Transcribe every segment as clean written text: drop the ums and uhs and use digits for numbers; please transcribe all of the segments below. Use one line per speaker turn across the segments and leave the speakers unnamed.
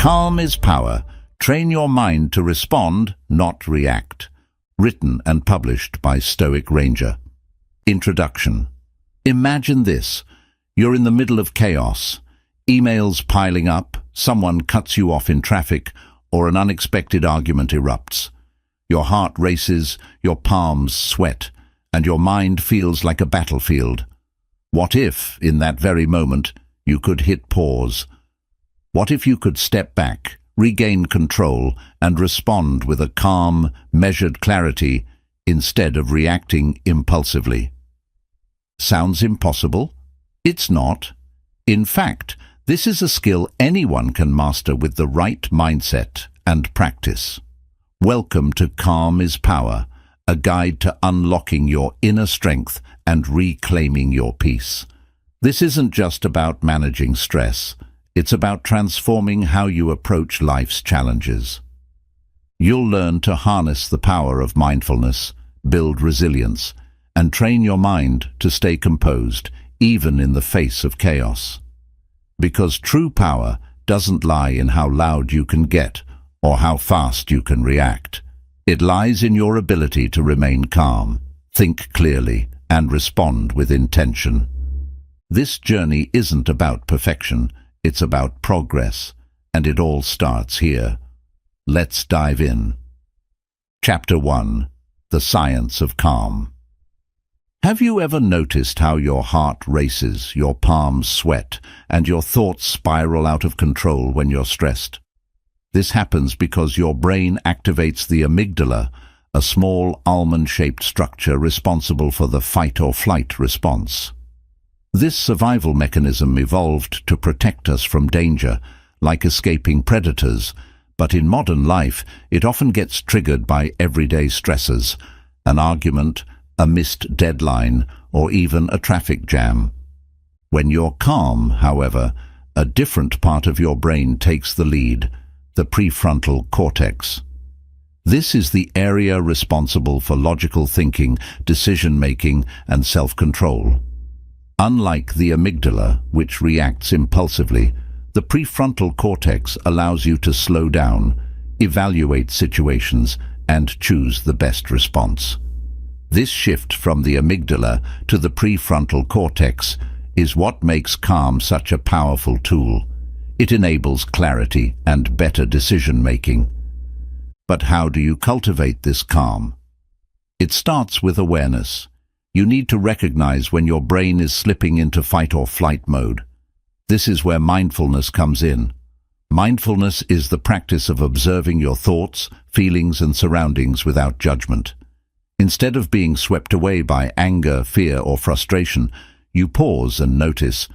Calm is power. Train your mind to respond, not react. Written and published by Stoic Ranger. Introduction. Imagine this. You're in the middle of chaos. Emails piling up, someone cuts you off in traffic, or an unexpected argument erupts. Your heart races, your palms sweat, and your mind feels like a battlefield. What if, in that very moment, you could hit pause? What if you could step back, regain control, and respond with a calm, measured clarity instead of reacting impulsively? Sounds impossible? It's not. In fact, this is a skill anyone can master with the right mindset and practice. Welcome to Calm is Power, a guide to unlocking your inner strength and reclaiming your peace. This isn't just about managing stress. It's about transforming how you approach life's challenges. You'll learn to harness the power of mindfulness, build resilience, and train your mind to stay composed, even in the face of chaos. Because true power doesn't lie in how loud you can get or how fast you can react. It lies in your ability to remain calm, think clearly, and respond with intention. This journey isn't about perfection. It's about progress, and it all starts here. Let's dive in. Chapter 1. The Science of Calm. Have you ever noticed how your heart races, your palms sweat, and your thoughts spiral out of control when you're stressed? This happens because your brain activates the amygdala, a small almond-shaped structure responsible for the fight-or-flight response. This survival mechanism evolved to protect us from danger, like escaping predators, but in modern life it often gets triggered by everyday stressors, an argument, a missed deadline, or even a traffic jam. When you're calm, however, a different part of your brain takes the lead, the prefrontal cortex. This is the area responsible for logical thinking, decision-making, and self-control. Unlike the amygdala, which reacts impulsively, the prefrontal cortex allows you to slow down, evaluate situations, and choose the best response. This shift from the amygdala to the prefrontal cortex is what makes calm such a powerful tool. It enables clarity and better decision-making. But how do you cultivate this calm? It starts with awareness. You need to recognize when your brain is slipping into fight-or-flight mode. This is where mindfulness comes in. Mindfulness is the practice of observing your thoughts, feelings, and surroundings without judgment. Instead of being swept away by anger, fear, or frustration, you pause and notice,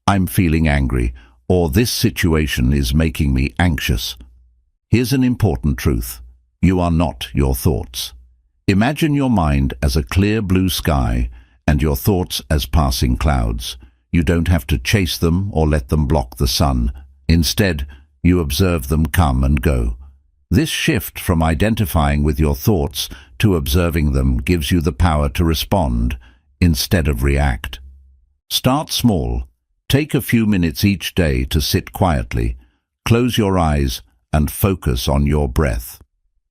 "I'm feeling angry," or "this situation is making me anxious." Here's an important truth. You are not your thoughts. Imagine your mind as a clear blue sky and your thoughts as passing clouds. You don't have to chase them or let them block the sun. Instead, you observe them come and go. This shift from identifying with your thoughts to observing them gives you the power to respond instead of react. Start small. Take a few minutes each day to sit quietly. Close your eyes and focus on your breath.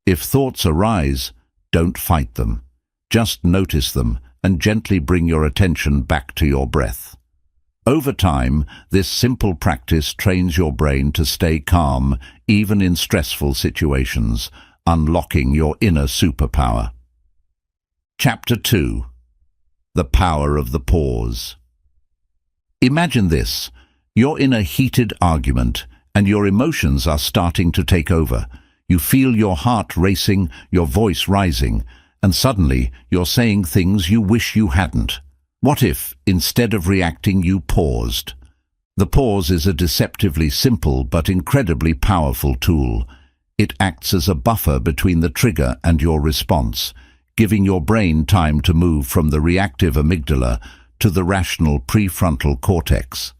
If thoughts arise, don't fight them. Just notice them and gently bring your attention back to your breath. Over time, this simple practice trains your brain to stay calm, even in stressful situations, unlocking your inner superpower. Chapter 2. The Power of the Pause. Imagine this. You're in a heated argument, and your emotions are starting to take over. You feel your heart racing, your voice rising, and suddenly you're saying things you wish you hadn't. What if, instead of reacting, you paused? The pause is a deceptively simple but incredibly powerful tool. It acts as a buffer between the trigger and your response, giving your brain time to move from the reactive amygdala to the rational prefrontal cortex.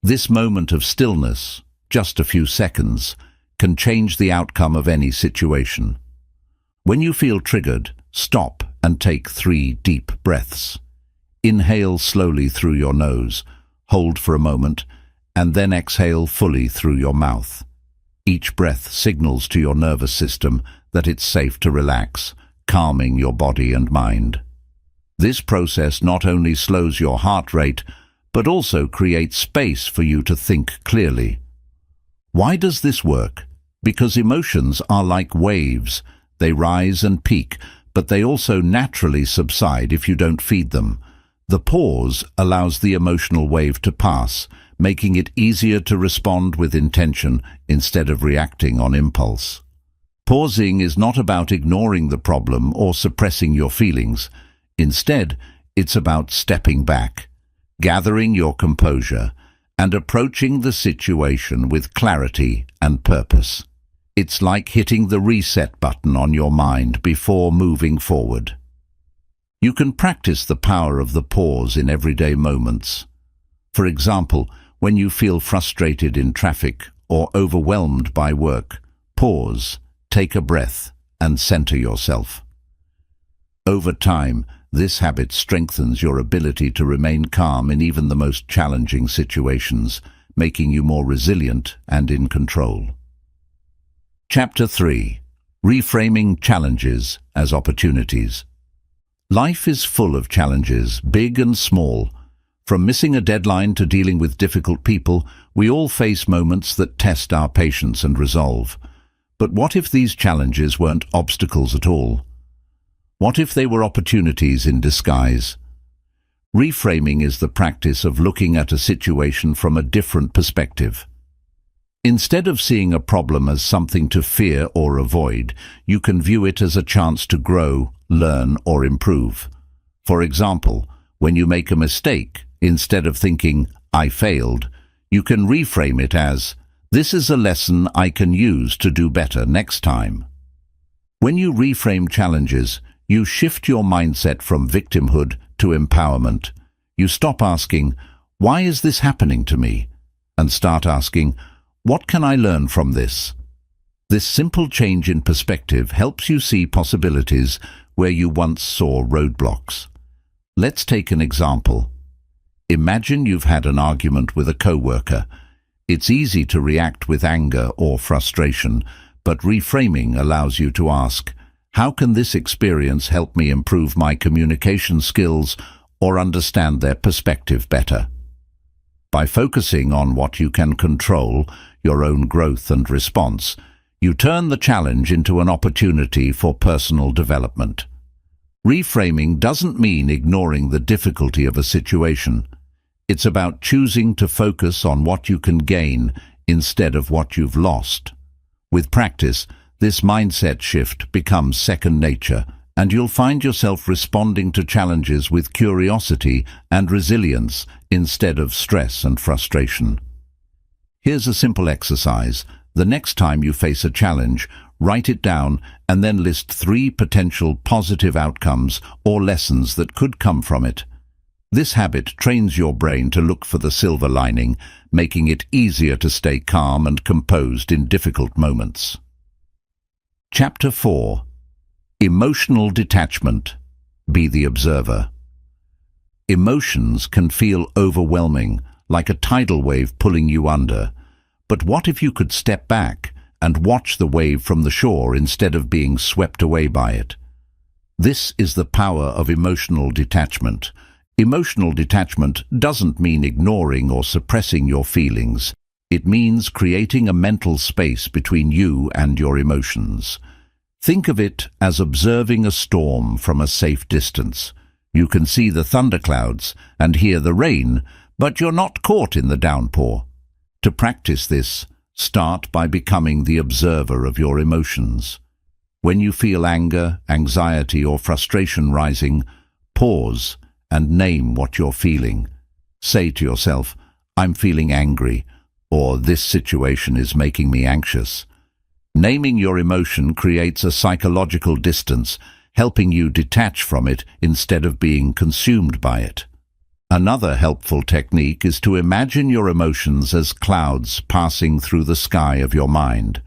This moment of stillness, just a few seconds, can change the outcome of any situation. When you feel triggered, stop and take 3 deep breaths. Inhale slowly through your nose, hold for a moment, and then exhale fully through your mouth. Each breath signals to your nervous system that it's safe to relax, calming your body and mind. This process not only slows your heart rate, but also creates space for you to think clearly. Why does this work? Because emotions are like waves. They rise and peak, but they also naturally subside if you don't feed them. The pause allows the emotional wave to pass, making it easier to respond with intention instead of reacting on impulse. Pausing is not about ignoring the problem or suppressing your feelings. Instead, it's about stepping back, gathering your composure, and approaching the situation with clarity and purpose. It's like hitting the reset button on your mind before moving forward. You can practice the power of the pause in everyday moments. For example, when you feel frustrated in traffic or overwhelmed by work, pause, take a breath, and center yourself. Over time, this habit strengthens your ability to remain calm in even the most challenging situations, making you more resilient and in control. Chapter 3. Reframing challenges as opportunities. Life is full of challenges, big and small. From missing a deadline to dealing with difficult people, we all face moments that test our patience and resolve. But what if these challenges weren't obstacles at all? What if they were opportunities in disguise? Reframing is the practice of looking at a situation from a different perspective. Instead of seeing a problem as something to fear or avoid, you can view it as a chance to grow, learn, or improve. For example, when you make a mistake, instead of thinking, "I failed," you can reframe it as, "This is a lesson I can use to do better next time." When you reframe challenges, you shift your mindset from victimhood to empowerment. You stop asking, "Why is this happening to me?" and start asking, "What can I learn from this?" This simple change in perspective helps you see possibilities where you once saw roadblocks. Let's take an example. Imagine you've had an argument with a coworker. It's easy to react with anger or frustration, but reframing allows you to ask, how can this experience help me improve my communication skills or understand their perspective better? By focusing on what you can control, your own growth and response, you turn the challenge into an opportunity for personal development. Reframing doesn't mean ignoring the difficulty of a situation. It's about choosing to focus on what you can gain instead of what you've lost. With practice, this mindset shift becomes second nature, and you'll find yourself responding to challenges with curiosity and resilience instead of stress and frustration. Here's a simple exercise. The next time you face a challenge, write it down and then list 3 potential positive outcomes or lessons that could come from it. This habit trains your brain to look for the silver lining, making it easier to stay calm and composed in difficult moments. Chapter 4. Emotional detachment. Be the observer. Emotions can feel overwhelming, like a tidal wave pulling you under. But what if you could step back and watch the wave from the shore instead of being swept away by it? This is the power of emotional detachment. Emotional detachment doesn't mean ignoring or suppressing your feelings. It means creating a mental space between you and your emotions. Think of it as observing a storm from a safe distance. You can see the thunderclouds and hear the rain, but you're not caught in the downpour. To practice this, start by becoming the observer of your emotions. When you feel anger, anxiety, or frustration rising, pause and name what you're feeling. Say to yourself, "I'm feeling angry," or "This situation is making me anxious." Naming your emotion creates a psychological distance, helping you detach from it instead of being consumed by it. Another helpful technique is to imagine your emotions as clouds passing through the sky of your mind.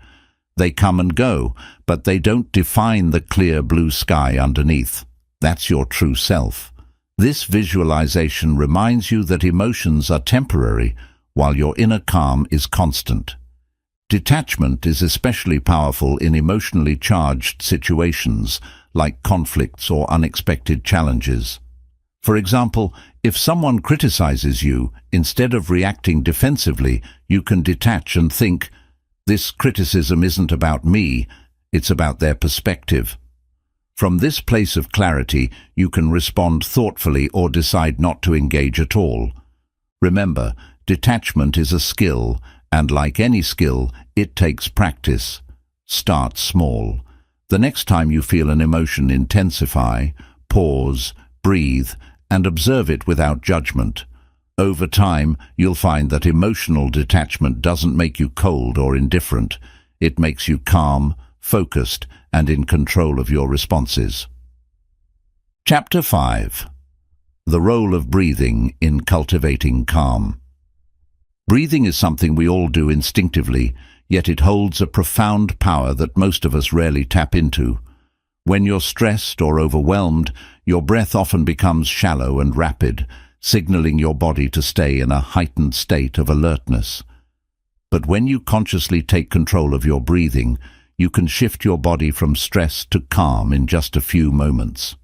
They come and go, but they don't define the clear blue sky underneath. That's your true self. This visualization reminds you that emotions are temporary, while your inner calm is constant. Detachment is especially powerful in emotionally charged situations like conflicts or unexpected challenges. For example, if someone criticizes you, instead of reacting defensively, you can detach and think, "This criticism isn't about me, it's about their perspective." From this place of clarity, you can respond thoughtfully or decide not to engage at all. Remember, detachment is a skill, and like any skill, it takes practice. Start small. The next time you feel an emotion intensify, pause, breathe, and observe it without judgment. Over time, you'll find that emotional detachment doesn't make you cold or indifferent. It makes you calm, focused, and in control of your responses. Chapter 5. The role of breathing in cultivating calm. Breathing is something we all do instinctively, yet it holds a profound power that most of us rarely tap into. When you're stressed or overwhelmed, your breath often becomes shallow and rapid, signaling your body to stay in a heightened state of alertness. But when you consciously take control of your breathing, you can shift your body from stress to calm in just a few moments.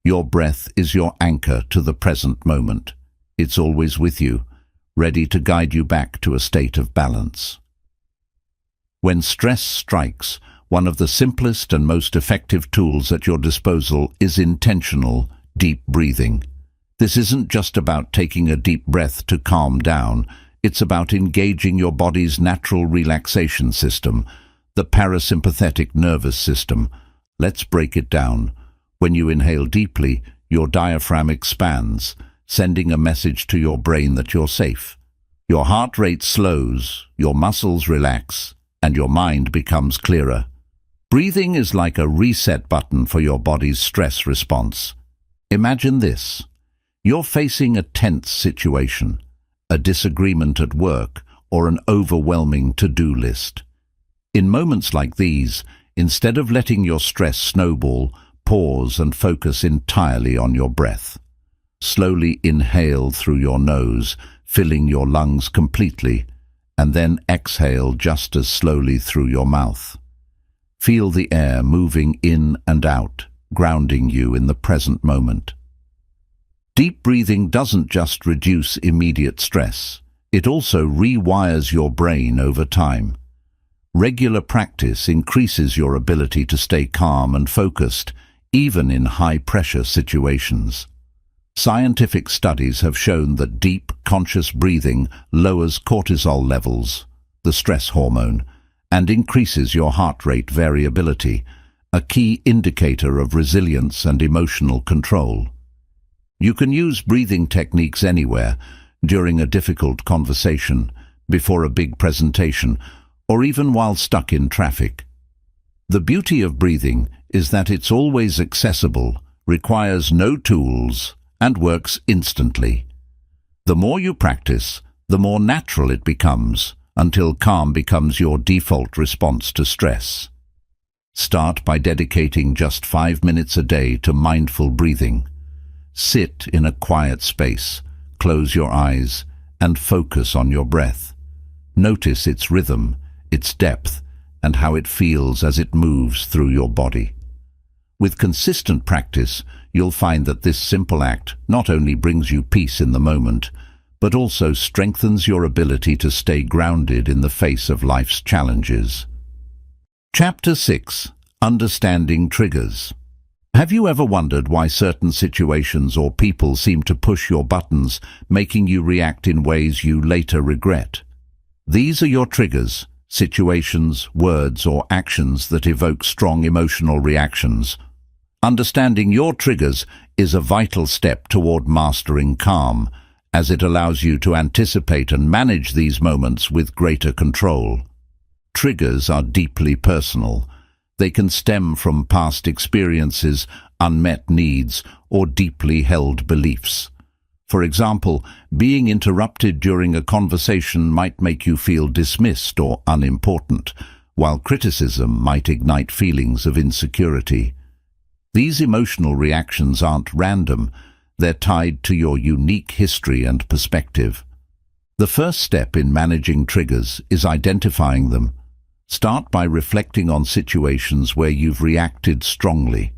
Your breath is your anchor to the present moment. It's always with you, ready to guide you back to a state of balance. When stress strikes, one of the simplest and most effective tools at your disposal is intentional, deep breathing. This isn't just about taking a deep breath to calm down, it's about engaging your body's natural relaxation system, the parasympathetic nervous system. Let's break it down. When you inhale deeply, your diaphragm expands, sending a message to your brain that you're safe. Your heart rate slows, your muscles relax, and your mind becomes clearer. Breathing is like a reset button for your body's stress response. Imagine this. You're facing a tense situation, a disagreement at work, or an overwhelming to-do list. In moments like these, instead of letting your stress snowball, pause and focus entirely on your breath. Slowly inhale through your nose, filling your lungs completely, and then exhale just as slowly through your mouth. Feel the air moving in and out, grounding you in the present moment. Deep breathing doesn't just reduce immediate stress, it also rewires your brain over time. Regular practice increases your ability to stay calm and focused, even in high-pressure situations. Scientific studies have shown that deep, conscious breathing lowers cortisol levels, the stress hormone, and increases your heart rate variability, a key indicator of resilience and emotional control. You can use breathing techniques anywhere, during a difficult conversation, before a big presentation, or even while stuck in traffic. The beauty of breathing is that it's always accessible, requires no tools, and works instantly. The more you practice, the more natural it becomes, until calm becomes your default response to stress. Start by dedicating just 5 minutes a day to mindful breathing. Sit in a quiet space, close your eyes, and focus on your breath. Notice its rhythm, its depth, and how it feels as it moves through your body. With consistent practice, you'll find that this simple act not only brings you peace in the moment, but also strengthens your ability to stay grounded in the face of life's challenges. Chapter 6. Understanding Triggers. Have you ever wondered why certain situations or people seem to push your buttons, making you react in ways you later regret? These are your triggers, situations, words, or actions that evoke strong emotional reactions. Understanding your triggers is a vital step toward mastering calm, as it allows you to anticipate and manage these moments with greater control. Triggers are deeply personal. They can stem from past experiences, unmet needs, or deeply held beliefs. For example, being interrupted during a conversation might make you feel dismissed or unimportant, while criticism might ignite feelings of insecurity. These emotional reactions aren't random, they're tied to your unique history and perspective. The first step in managing triggers is identifying them. Start by reflecting on situations where you've reacted strongly.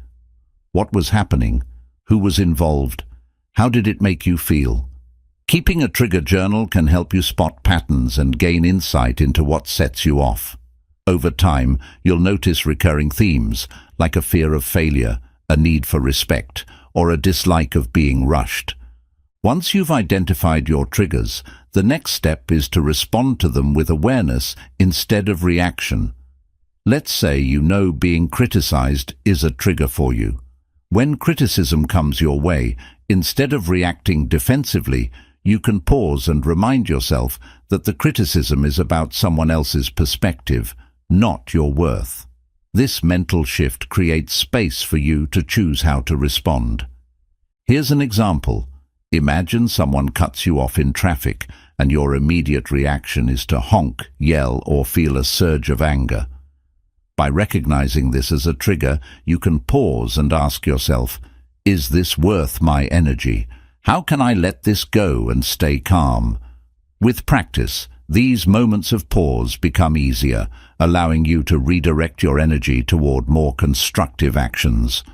What was happening? Who was involved? How did it make you feel? Keeping a trigger journal can help you spot patterns and gain insight into what sets you off. Over time, you'll notice recurring themes, like a fear of failure, a need for respect, or a dislike of being rushed. Once you've identified your triggers, the next step is to respond to them with awareness instead of reaction. Let's say you know being criticized is a trigger for you. When criticism comes your way, instead of reacting defensively, you can pause and remind yourself that the criticism is about someone else's perspective, not your worth. This mental shift creates space for you to choose how to respond. Here's an example. Imagine someone cuts you off in traffic, and your immediate reaction is to honk, yell, or feel a surge of anger. By recognizing this as a trigger, you can pause and ask yourself, is this worth my energy? How can I let this go and stay calm? With practice, these moments of pause become easier, allowing you to redirect your energy toward more constructive actions.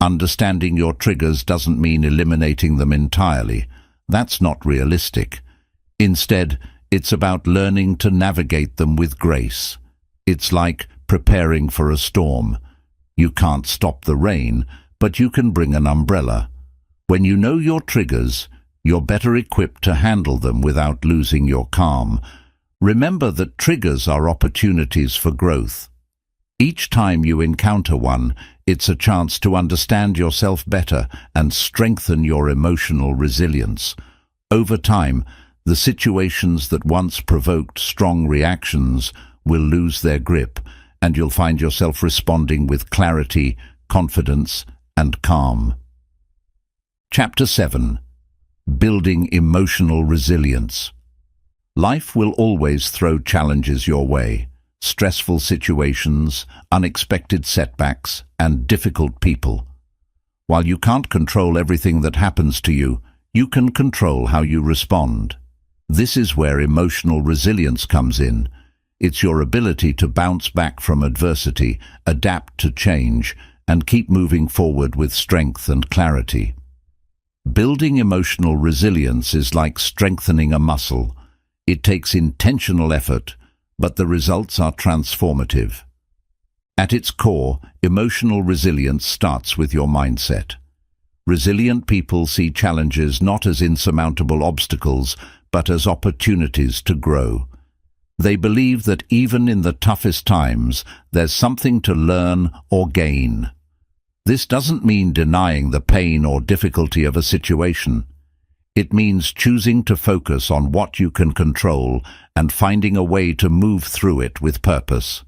Understanding your triggers doesn't mean eliminating them entirely. That's not realistic. Instead, it's about learning to navigate them with grace. It's like preparing for a storm. You can't stop the rain, but you can bring an umbrella. When you know your triggers, you're better equipped to handle them without losing your calm. Remember that triggers are opportunities for growth. Each time you encounter one, it's a chance to understand yourself better and strengthen your emotional resilience. Over time, the situations that once provoked strong reactions will lose their grip, and you'll find yourself responding with clarity, confidence, and calm. Chapter 7. Building emotional resilience. Life will always throw challenges your way. Stressful situations, unexpected setbacks, and difficult people. While you can't control everything that happens to you, you can control how you respond. This is where emotional resilience comes in. It's your ability to bounce back from adversity, adapt to change, and keep moving forward with strength and clarity. Building emotional resilience is like strengthening a muscle. It takes intentional effort, but the results are transformative. At its core, emotional resilience starts with your mindset. Resilient people see challenges not as insurmountable obstacles, but as opportunities to grow. They believe that even in the toughest times, there's something to learn or gain. This doesn't mean denying the pain or difficulty of a situation. It means choosing to focus on what you can control and finding a way to move through it with purpose.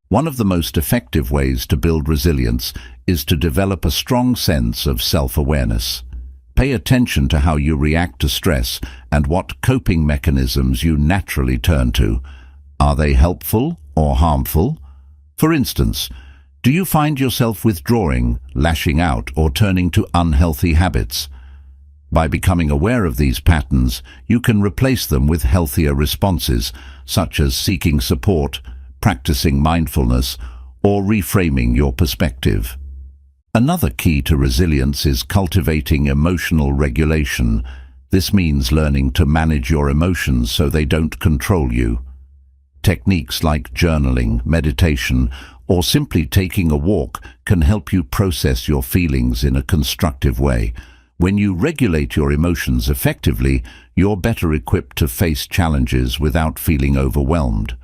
One of the most effective ways to build resilience is to develop a strong sense of self-awareness. Pay attention to how you react to stress and what coping mechanisms you naturally turn to. Are they helpful or harmful? For instance, do you find yourself withdrawing, lashing out, or turning to unhealthy habits? By becoming aware of these patterns, you can replace them with healthier responses, such as seeking support, practicing mindfulness, or reframing your perspective. Another key to resilience is cultivating emotional regulation. This means learning to manage your emotions so they don't control you. Techniques like journaling, meditation, or simply taking a walk can help you process your feelings in a constructive way. When you regulate your emotions effectively, you're better equipped to face challenges without feeling overwhelmed.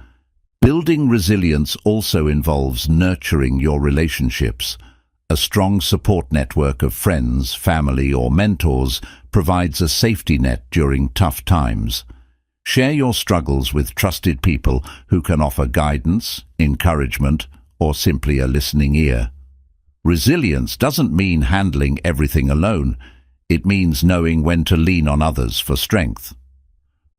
Building resilience also involves nurturing your relationships. A strong support network of friends, family, or mentors provides a safety net during tough times. Share your struggles with trusted people who can offer guidance, encouragement, or simply a listening ear. Resilience doesn't mean handling everything alone. It means knowing when to lean on others for strength.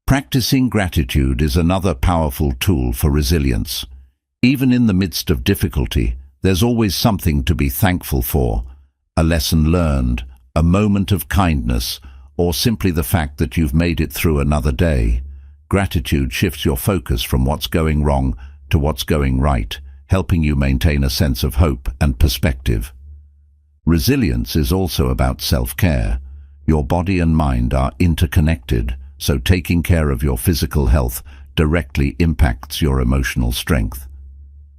Practicing gratitude is another powerful tool for resilience. Even in the midst of difficulty, there's always something to be thankful for. A lesson learned, a moment of kindness, or simply the fact that you've made it through another day. Gratitude shifts your focus from what's going wrong to what's going right, helping you maintain a sense of hope and perspective. Resilience is also about self-care. Your body and mind are interconnected, so taking care of your physical health directly impacts your emotional strength.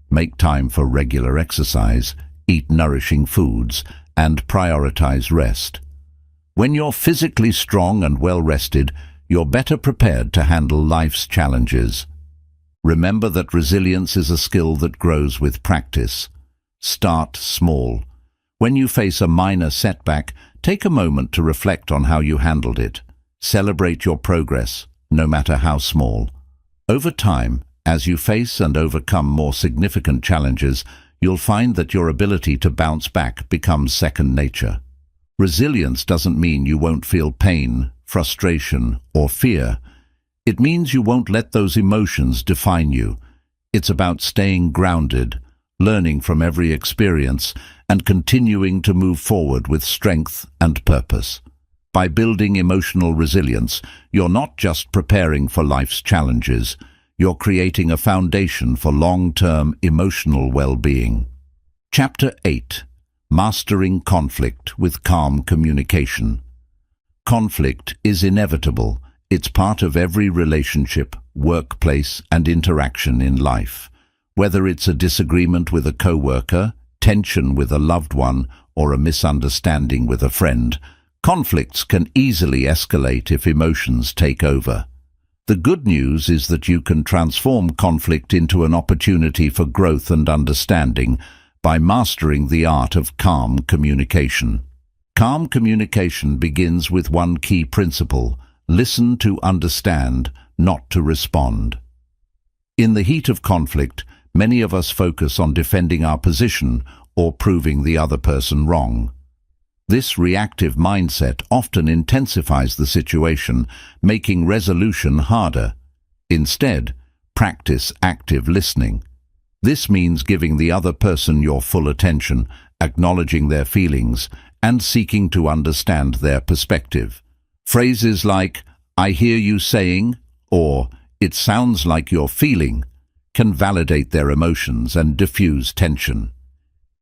Make time for regular exercise, eat nourishing foods, and prioritize rest. When you're physically strong and well-rested, you're better prepared to handle life's challenges. Remember that resilience is a skill that grows with practice. Start small. When you face a minor setback, take a moment to reflect on how you handled it. Celebrate your progress, no matter how small. Over time, as you face and overcome more significant challenges, you'll find that your ability to bounce back becomes second nature. Resilience doesn't mean you won't feel pain, frustration, or fear. It means you won't let those emotions define you. It's about staying grounded, learning from every experience, and continuing to move forward with strength and purpose. By building emotional resilience, you're not just preparing for life's challenges, you're creating a foundation for long-term emotional well-being. Chapter 8. Mastering Conflict with Calm Communication. Conflict is inevitable. It's part of every relationship, workplace, and interaction in life. Whether it's a disagreement with a coworker, tension with a loved one, or a misunderstanding with a friend, conflicts can easily escalate if emotions take over. The good news is that you can transform conflict into an opportunity for growth and understanding by mastering the art of calm communication. Calm communication begins with one key principle: listen to understand, not to respond. In the heat of conflict, many of us focus on defending our position or proving the other person wrong. This reactive mindset often intensifies the situation, making resolution harder. Instead, practice active listening. This means giving the other person your full attention, acknowledging their feelings, and seeking to understand their perspective. Phrases like, "I hear you saying," or "it sounds like you're feeling," can validate their emotions and diffuse tension.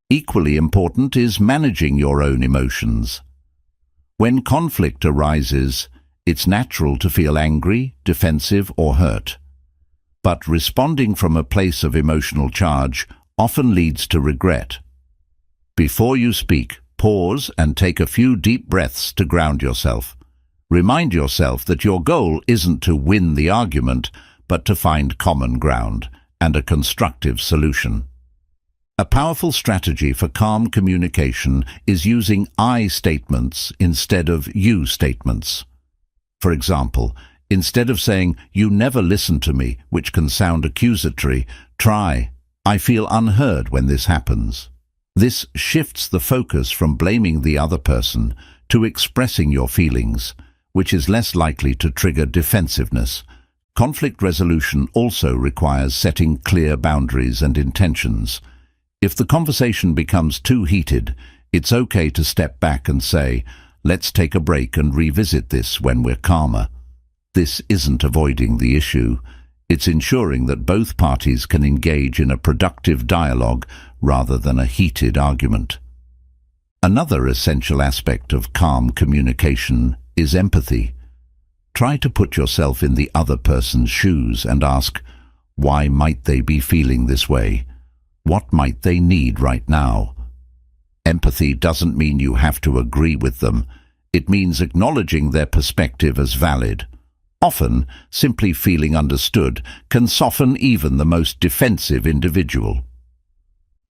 Equally important is managing your own emotions. When conflict arises, it's natural to feel angry, defensive, or hurt. But responding from a place of emotional charge often leads to regret. Before you speak, pause and take a few deep breaths to ground yourself. Remind yourself that your goal isn't to win the argument, but to find common ground and a constructive solution. A powerful strategy for calm communication is using I statements instead of you statements. For example, instead of saying, "You never listen to me," which can sound accusatory, try, "I feel unheard when this happens." This shifts the focus from blaming the other person to expressing your feelings, which is less likely to trigger defensiveness. Conflict resolution also requires setting clear boundaries and intentions. If the conversation becomes too heated, it's okay to step back and say, "Let's take a break and revisit this when we're calmer." This isn't avoiding the issue. It's ensuring that both parties can engage in a productive dialogue rather than a heated argument. Another essential aspect of calm communication is empathy. Try to put yourself in the other person's shoes and ask, why might they be feeling this way? What might they need right now? Empathy doesn't mean you have to agree with them. It means acknowledging their perspective as valid. Often, simply feeling understood can soften even the most defensive individual.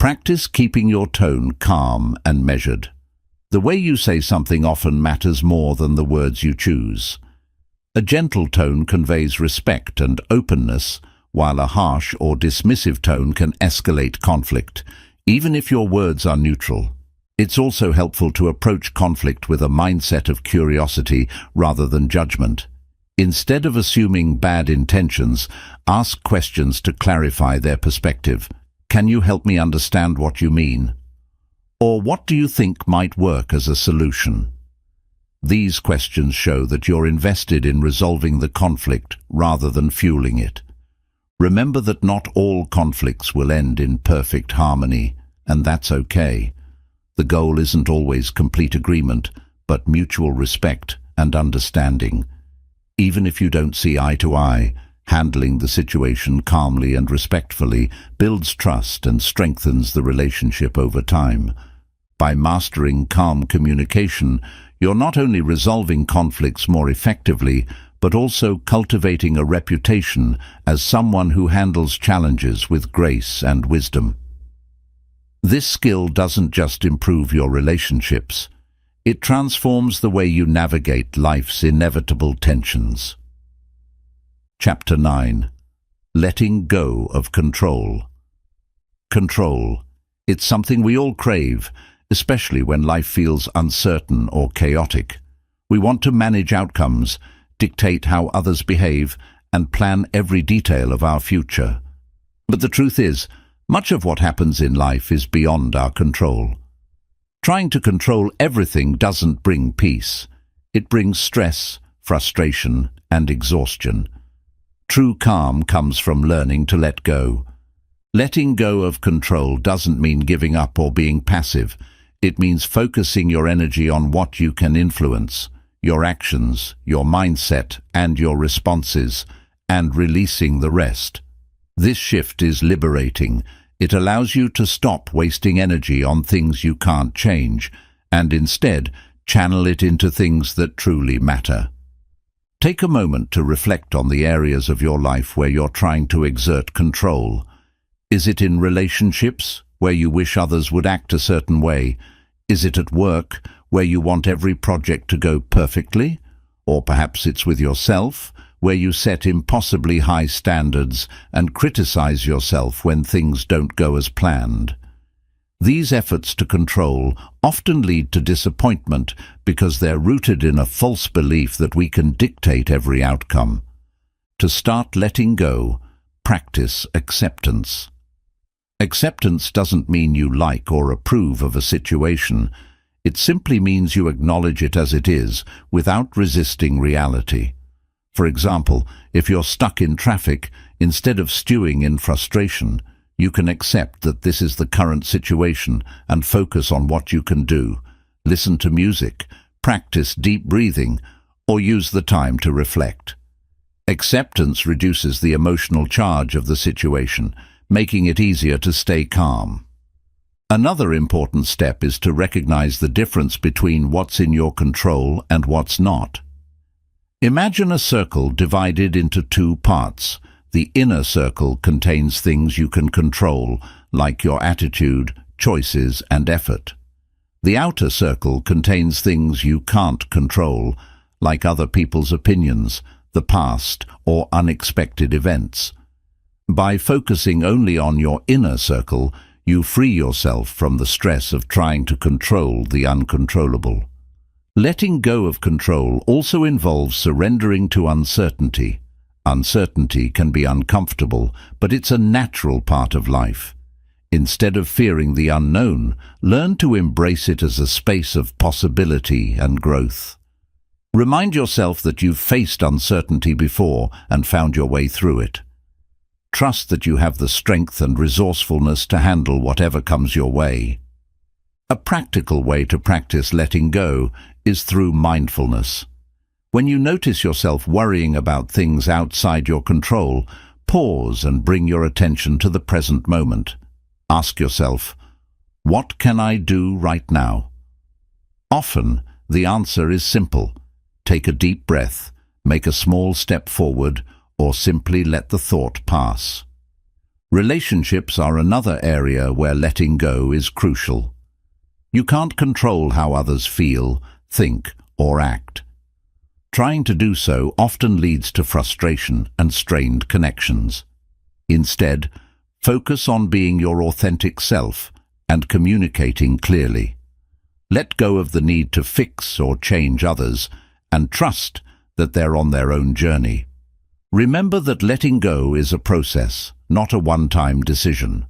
Practice keeping your tone calm and measured. The way you say something often matters more than the words you choose. A gentle tone conveys respect and openness, while a harsh or dismissive tone can escalate conflict, even if your words are neutral. It's also helpful to approach conflict with a mindset of curiosity rather than judgment. Instead of assuming bad intentions, ask questions to clarify their perspective. Can you help me understand what you mean? Or what do you think might work as a solution? These questions show that you're invested in resolving the conflict rather than fueling it. Remember that not all conflicts will end in perfect harmony, and that's okay. The goal isn't always complete agreement, but mutual respect and understanding. Even if you don't see eye to eye, handling the situation calmly and respectfully builds trust and strengthens the relationship over time. By mastering calm communication, you're not only resolving conflicts more effectively, but also cultivating a reputation as someone who handles challenges with grace and wisdom. This skill doesn't just improve your relationships, it transforms the way you navigate life's inevitable tensions. Chapter 9. Letting Go of Control. Control. It's something we all crave, especially when life feels uncertain or chaotic. We want to manage outcomes, dictate how others behave, and plan every detail of our future. But the truth is, much of what happens in life is beyond our control. Trying to control everything doesn't bring peace. It brings stress, frustration, and exhaustion. True calm comes from learning to let go. Letting go of control doesn't mean giving up or being passive. It means focusing your energy on what you can influence, your actions, your mindset, and your responses, and releasing the rest. This shift is liberating. It allows you to stop wasting energy on things you can't change, and instead channel it into things that truly matter. Take a moment to reflect on the areas of your life where you're trying to exert control. Is it in relationships, where you wish others would act a certain way? Is it at work, where you want every project to go perfectly? Or perhaps it's with yourself, where you set impossibly high standards and criticize yourself when things don't go as planned. These efforts to control often lead to disappointment because they're rooted in a false belief that we can dictate every outcome. To start letting go, practice acceptance. Acceptance doesn't mean you like or approve of a situation. It simply means you acknowledge it as it is, without resisting reality. For example, if you're stuck in traffic, instead of stewing in frustration, you can accept that this is the current situation and focus on what you can do. Listen to music, practice deep breathing, or use the time to reflect. Acceptance reduces the emotional charge of the situation, making it easier to stay calm. Another important step is to recognize the difference between what's in your control and what's not. Imagine a circle divided into two parts. The inner circle contains things you can control, like your attitude, choices, and effort. The outer circle contains things you can't control, like other people's opinions, the past, or unexpected events. By focusing only on your inner circle, you free yourself from the stress of trying to control the uncontrollable. Letting go of control also involves surrendering to uncertainty. Uncertainty can be uncomfortable, but it's a natural part of life. Instead of fearing the unknown, learn to embrace it as a space of possibility and growth. Remind yourself that you've faced uncertainty before and found your way through it. Trust that you have the strength and resourcefulness to handle whatever comes your way. A practical way to practice letting go is through mindfulness. When you notice yourself worrying about things outside your control, pause and bring your attention to the present moment. Ask yourself, what can I do right now? Often, the answer is simple. Take a deep breath, make a small step forward, or simply let the thought pass. Relationships are another area where letting go is crucial. You can't control how others feel, think, or act. Trying to do so often leads to frustration and strained connections. Instead, focus on being your authentic self and communicating clearly. Let go of the need to fix or change others and trust that they're on their own journey. Remember that letting go is a process, not a one-time decision.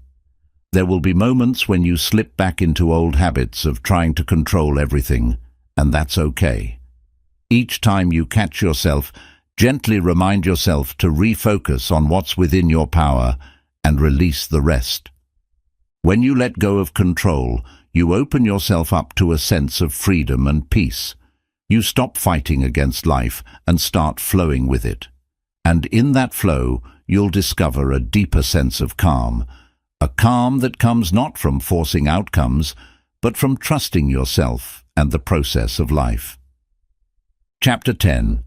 There will be moments when you slip back into old habits of trying to control everything, and that's okay. Each time you catch yourself, gently remind yourself to refocus on what's within your power and release the rest. When you let go of control, you open yourself up to a sense of freedom and peace. You stop fighting against life and start flowing with it. And in that flow, you'll discover a deeper sense of calm, a calm that comes not from forcing outcomes, but from trusting yourself and the process of life. Chapter 10.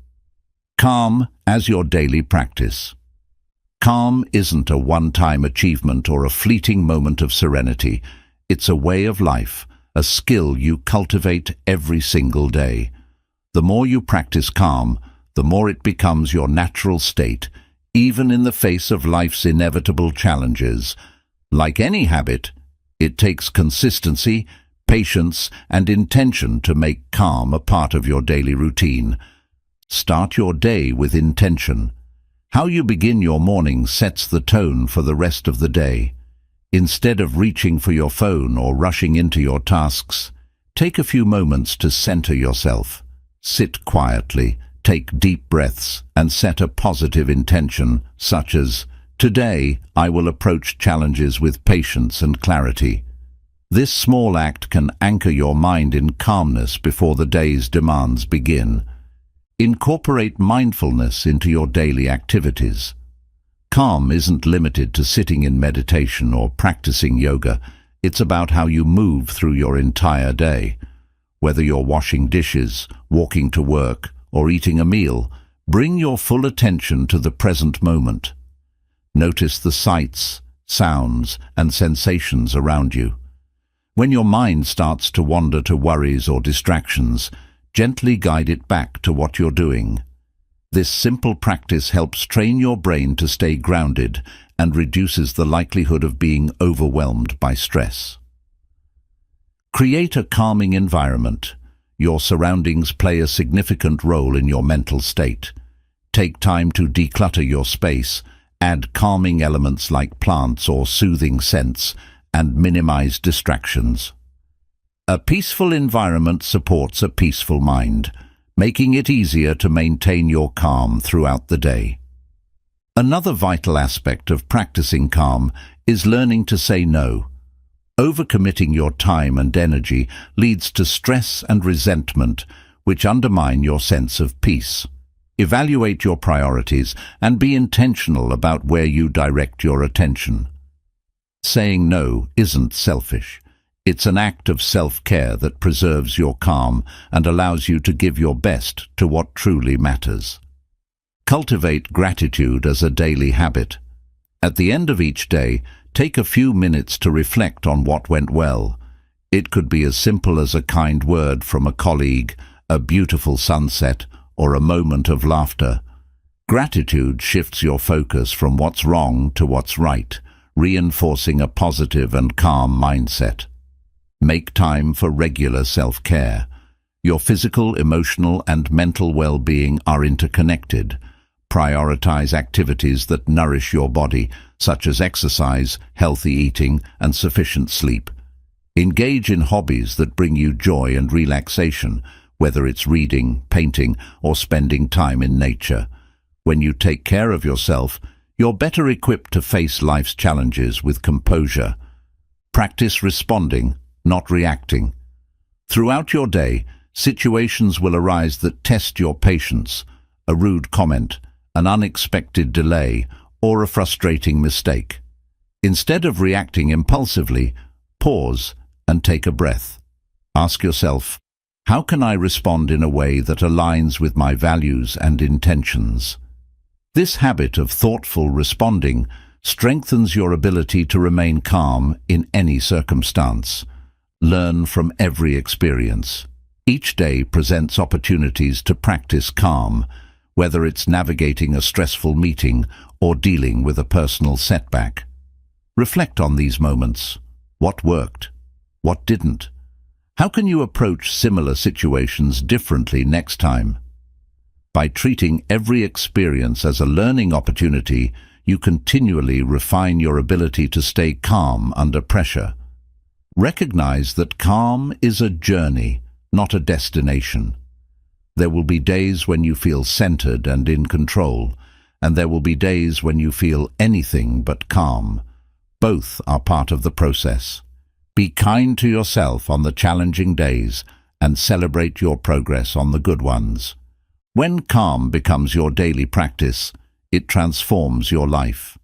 Calm as your daily practice. Calm isn't a one-time achievement or a fleeting moment of serenity. It's a way of life, a skill you cultivate every single day. The more you practice calm, the more it becomes your natural state, even in the face of life's inevitable challenges. Like any habit, it takes consistency, patience, and intention to make calm a part of your daily routine. Start your day with intention. How you begin your morning sets the tone for the rest of the day. Instead of reaching for your phone or rushing into your tasks, take a few moments to center yourself. Sit quietly, take deep breaths, and set a positive intention, such as, "Today, I will approach challenges with patience and clarity." This small act can anchor your mind in calmness before the day's demands begin. Incorporate mindfulness into your daily activities. Calm isn't limited to sitting in meditation or practicing yoga. It's about how you move through your entire day. Whether you're washing dishes, walking to work, or eating a meal, bring your full attention to the present moment. Notice the sights, sounds, and sensations around you. When your mind starts to wander to worries or distractions, gently guide it back to what you're doing. This simple practice helps train your brain to stay grounded and reduces the likelihood of being overwhelmed by stress. Create a calming environment. Your surroundings play a significant role in your mental state. Take time to declutter your space, add calming elements like plants or soothing scents, and minimize distractions. A peaceful environment supports a peaceful mind, making it easier to maintain your calm throughout the day. Another vital aspect of practicing calm is learning to say no. Overcommitting your time and energy leads to stress and resentment, which undermine your sense of peace. Evaluate your priorities and be intentional about where you direct your attention. Saying no isn't selfish. It's an act of self-care that preserves your calm and allows you to give your best to what truly matters. Cultivate gratitude as a daily habit. At the end of each day, take a few minutes to reflect on what went well. It could be as simple as a kind word from a colleague, a beautiful sunset, or a moment of laughter. Gratitude shifts your focus from what's wrong to what's right, reinforcing a positive and calm mindset. Make time for regular self-care. Your physical, emotional, and mental well-being are interconnected. Prioritize activities that nourish your body, such as exercise, healthy eating, and sufficient sleep. Engage in hobbies that bring you joy and relaxation, whether it's reading, painting, or spending time in nature. When you take care of yourself, you're better equipped to face life's challenges with composure. Practice responding, not reacting. Throughout your day, situations will arise that test your patience. A rude comment, an unexpected delay, or a frustrating mistake. Instead of reacting impulsively, pause and take a breath. Ask yourself, how can I respond in a way that aligns with my values and intentions? This habit of thoughtful responding strengthens your ability to remain calm in any circumstance. Learn from every experience. Each day presents opportunities to practice calm, whether it's navigating a stressful meeting or dealing with a personal setback. Reflect on these moments. What worked? What didn't? How can you approach similar situations differently next time? By treating every experience as a learning opportunity, you continually refine your ability to stay calm under pressure. Recognize that calm is a journey, not a destination. There will be days when you feel centered and in control, and there will be days when you feel anything but calm. Both are part of the process. Be kind to yourself on the challenging days and celebrate your progress on the good ones. When calm becomes your daily practice, it transforms your life.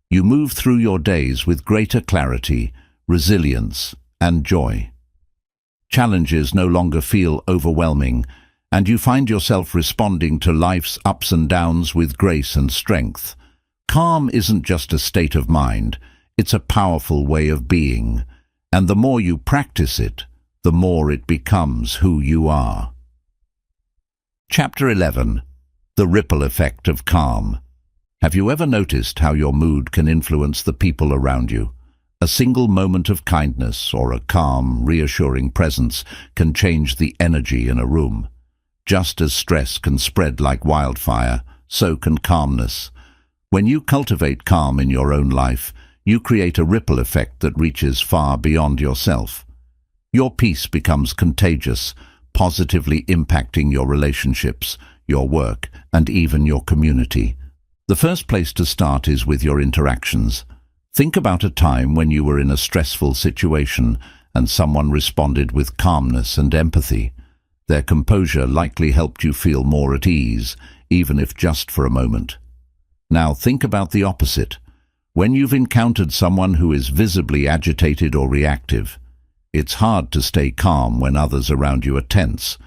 You move through your days with greater clarity, resilience, and joy. Challenges no longer feel overwhelming, and you find yourself responding to life's ups and downs with grace and strength. Calm isn't just a state of mind, it's a powerful way of being, and the more you practice it, the more it becomes who you are. Chapter 11. The Ripple Effect of Calm. Have you ever noticed how your mood can influence the people around you? A single moment of kindness or a calm, reassuring presence can change the energy in a room. Just as stress can spread like wildfire, so can calmness. When you cultivate calm in your own life, you create a ripple effect that reaches far beyond yourself. Your peace becomes contagious, positively impacting your relationships, your work, and even your community. The first place to start is with your interactions. Think about a time when you were in a stressful situation and someone responded with calmness and empathy. Their composure likely helped you feel more at ease, even if just for a moment. Now think about the opposite. When you've encountered someone who is visibly agitated or reactive, it's hard to stay calm when others around you are tense.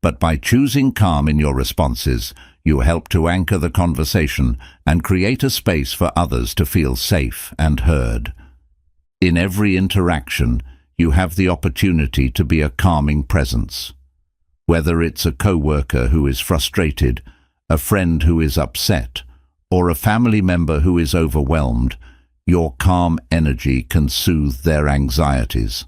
But by choosing calm in your responses, you help to anchor the conversation and create a space for others to feel safe and heard. In every interaction, you have the opportunity to be a calming presence. Whether it's a co-worker who is frustrated, a friend who is upset, or a family member who is overwhelmed, your calm energy can soothe their anxieties.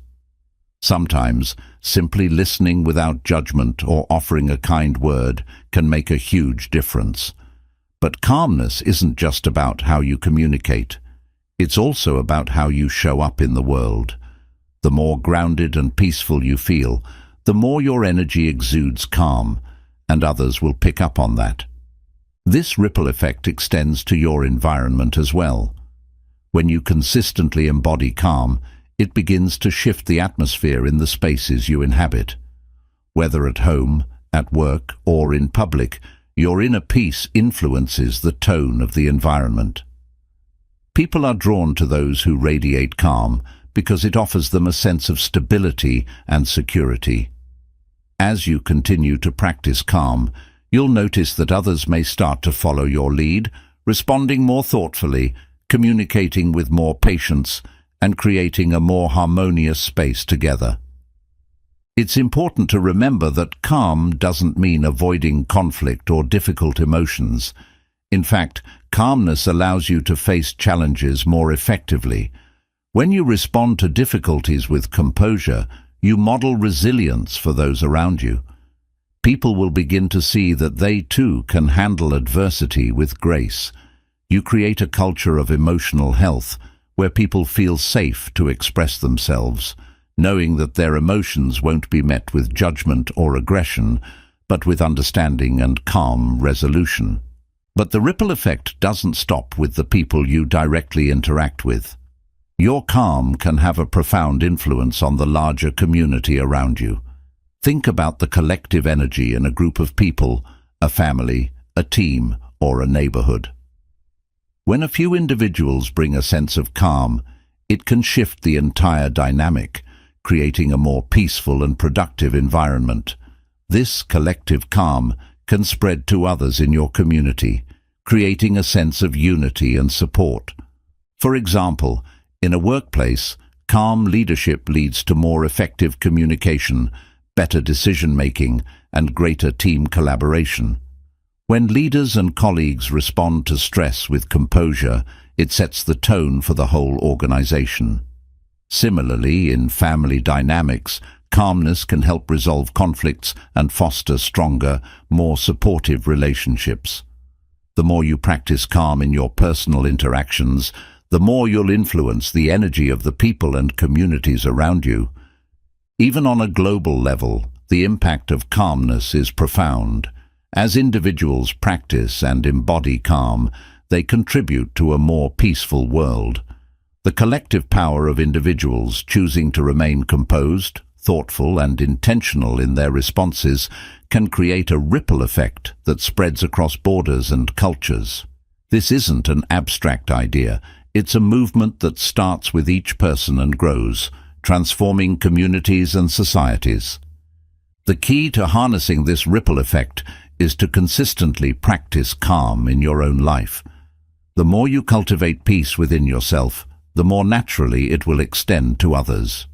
Sometimes, simply listening without judgment or offering a kind word can make a huge difference. But calmness isn't just about how you communicate. It's also about how you show up in the world. The more grounded and peaceful you feel, the more your energy exudes calm, and others will pick up on that. This ripple effect extends to your environment as well. When you consistently embody calm, it begins to shift the atmosphere in the spaces you inhabit. Whether at home, at work, or in public, your inner peace influences the tone of the environment. People are drawn to those who radiate calm because it offers them a sense of stability and security. As you continue to practice calm, you'll notice that others may start to follow your lead, responding more thoughtfully, communicating with more patience, and creating a more harmonious space together. It's important to remember that calm doesn't mean avoiding conflict or difficult emotions. In fact, calmness allows you to face challenges more effectively. When you respond to difficulties with composure, you model resilience for those around you. People will begin to see that they too can handle adversity with grace. You create a culture of emotional health where people feel safe to express themselves, knowing that their emotions won't be met with judgment or aggression, but with understanding and calm resolution. But the ripple effect doesn't stop with the people you directly interact with. Your calm can have a profound influence on the larger community around you. Think about the collective energy in a group of people, a family, a team, or a neighborhood. When a few individuals bring a sense of calm, it can shift the entire dynamic, creating a more peaceful and productive environment. This collective calm can spread to others in your community, creating a sense of unity and support. For example, in a workplace, calm leadership leads to more effective communication, better decision-making, and greater team collaboration. When leaders and colleagues respond to stress with composure, it sets the tone for the whole organization. Similarly, in family dynamics, calmness can help resolve conflicts and foster stronger, more supportive relationships. The more you practice calm in your personal interactions, the more you'll influence the energy of the people and communities around you. Even on a global level, the impact of calmness is profound. As individuals practice and embody calm, they contribute to a more peaceful world. The collective power of individuals choosing to remain composed, thoughtful and intentional in their responses can create a ripple effect that spreads across borders and cultures. This isn't an abstract idea. It's a movement that starts with each person and grows, transforming communities and societies. The key to harnessing this ripple effect is to consistently practice calm in your own life. The more you cultivate peace within yourself, the more naturally it will extend to others.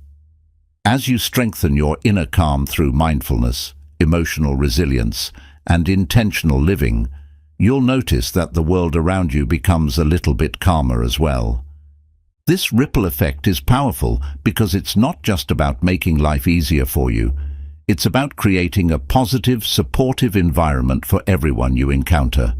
As you strengthen your inner calm through mindfulness, emotional resilience, and intentional living, you'll notice that the world around you becomes a little bit calmer as well. This ripple effect is powerful because it's not just about making life easier for you. It's about creating a positive, supportive environment for everyone you encounter.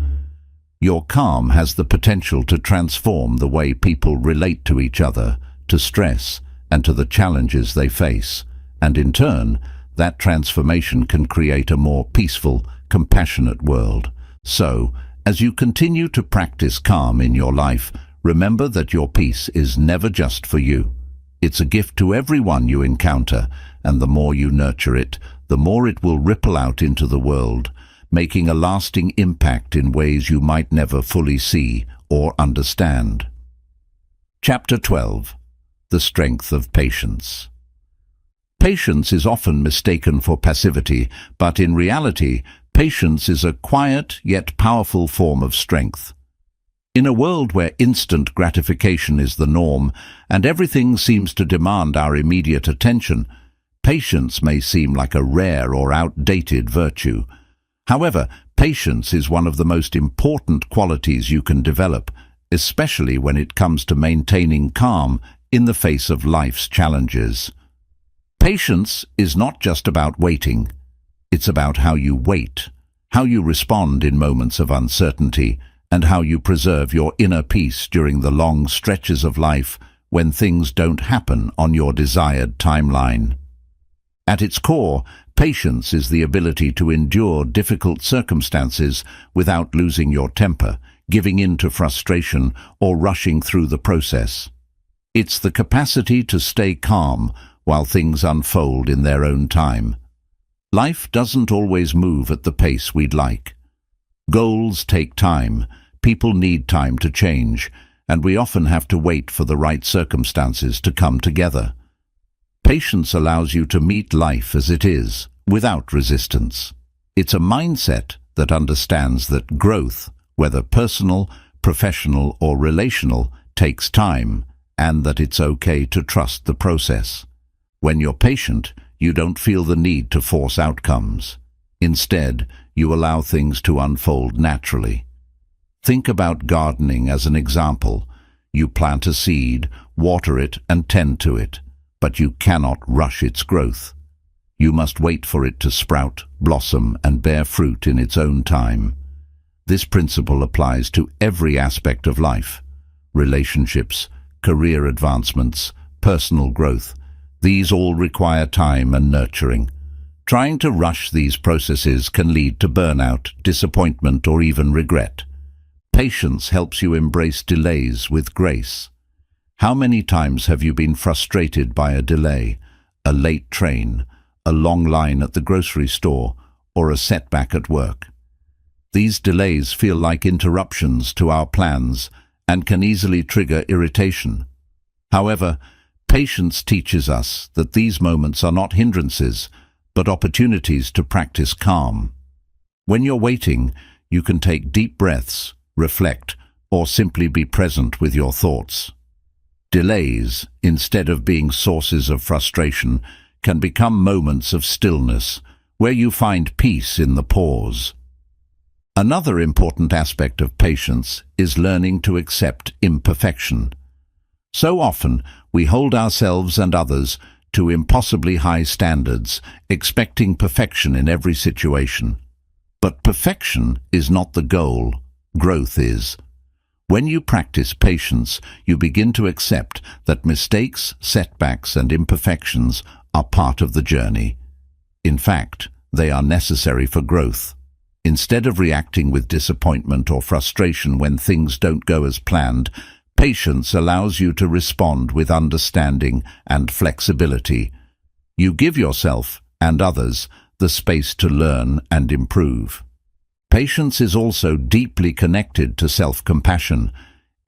Your calm has the potential to transform the way people relate to each other, to stress, and to the challenges they face. And in turn, that transformation can create a more peaceful, compassionate world. So, as you continue to practice calm in your life, remember that your peace is never just for you. It's a gift to everyone you encounter, and the more you nurture it, the more it will ripple out into the world, making a lasting impact in ways you might never fully see or understand. Chapter 12. The Strength of Patience. Patience is often mistaken for passivity, but in reality, patience is a quiet yet powerful form of strength. In a world where instant gratification is the norm and everything seems to demand our immediate attention, patience may seem like a rare or outdated virtue. However, patience is one of the most important qualities you can develop, especially when it comes to maintaining calm in the face of life's challenges. Patience is not just about waiting. It's about how you wait, how you respond in moments of uncertainty, and how you preserve your inner peace during the long stretches of life when things don't happen on your desired timeline. At its core, patience is the ability to endure difficult circumstances without losing your temper, giving in to frustration, or rushing through the process. It's the capacity to stay calm while things unfold in their own time. Life doesn't always move at the pace we'd like. Goals take time, people need time to change, and we often have to wait for the right circumstances to come together. Patience allows you to meet life as it is, without resistance. It's a mindset that understands that growth, whether personal, professional, or relational, takes time, and that it's okay to trust the process. When you're patient, you don't feel the need to force outcomes. Instead, you allow things to unfold naturally. Think about gardening as an example. You plant a seed, water it, and tend to it, but you cannot rush its growth. You must wait for it to sprout, blossom, and bear fruit in its own time. This principle applies to every aspect of life: relationships, career advancements, personal growth. These all require time and nurturing. Trying to rush these processes can lead to burnout, disappointment, or even regret. Patience helps you embrace delays with grace. How many times have you been frustrated by a delay, a late train, a long line at the grocery store, or a setback at work? These delays feel like interruptions to our plans and can easily trigger irritation. However, patience teaches us that these moments are not hindrances, but opportunities to practice calm. When you're waiting, you can take deep breaths, reflect, or simply be present with your thoughts. Delays, instead of being sources of frustration, can become moments of stillness, where you find peace in the pause. Another important aspect of patience is learning to accept imperfection. So often, we hold ourselves and others to impossibly high standards, expecting perfection in every situation. But perfection is not the goal, growth is. When you practice patience, you begin to accept that mistakes, setbacks, and imperfections are part of the journey. In fact, they are necessary for growth. Instead of reacting with disappointment or frustration when things don't go as planned, patience allows you to respond with understanding and flexibility. You give yourself and others the space to learn and improve. Patience is also deeply connected to self-compassion.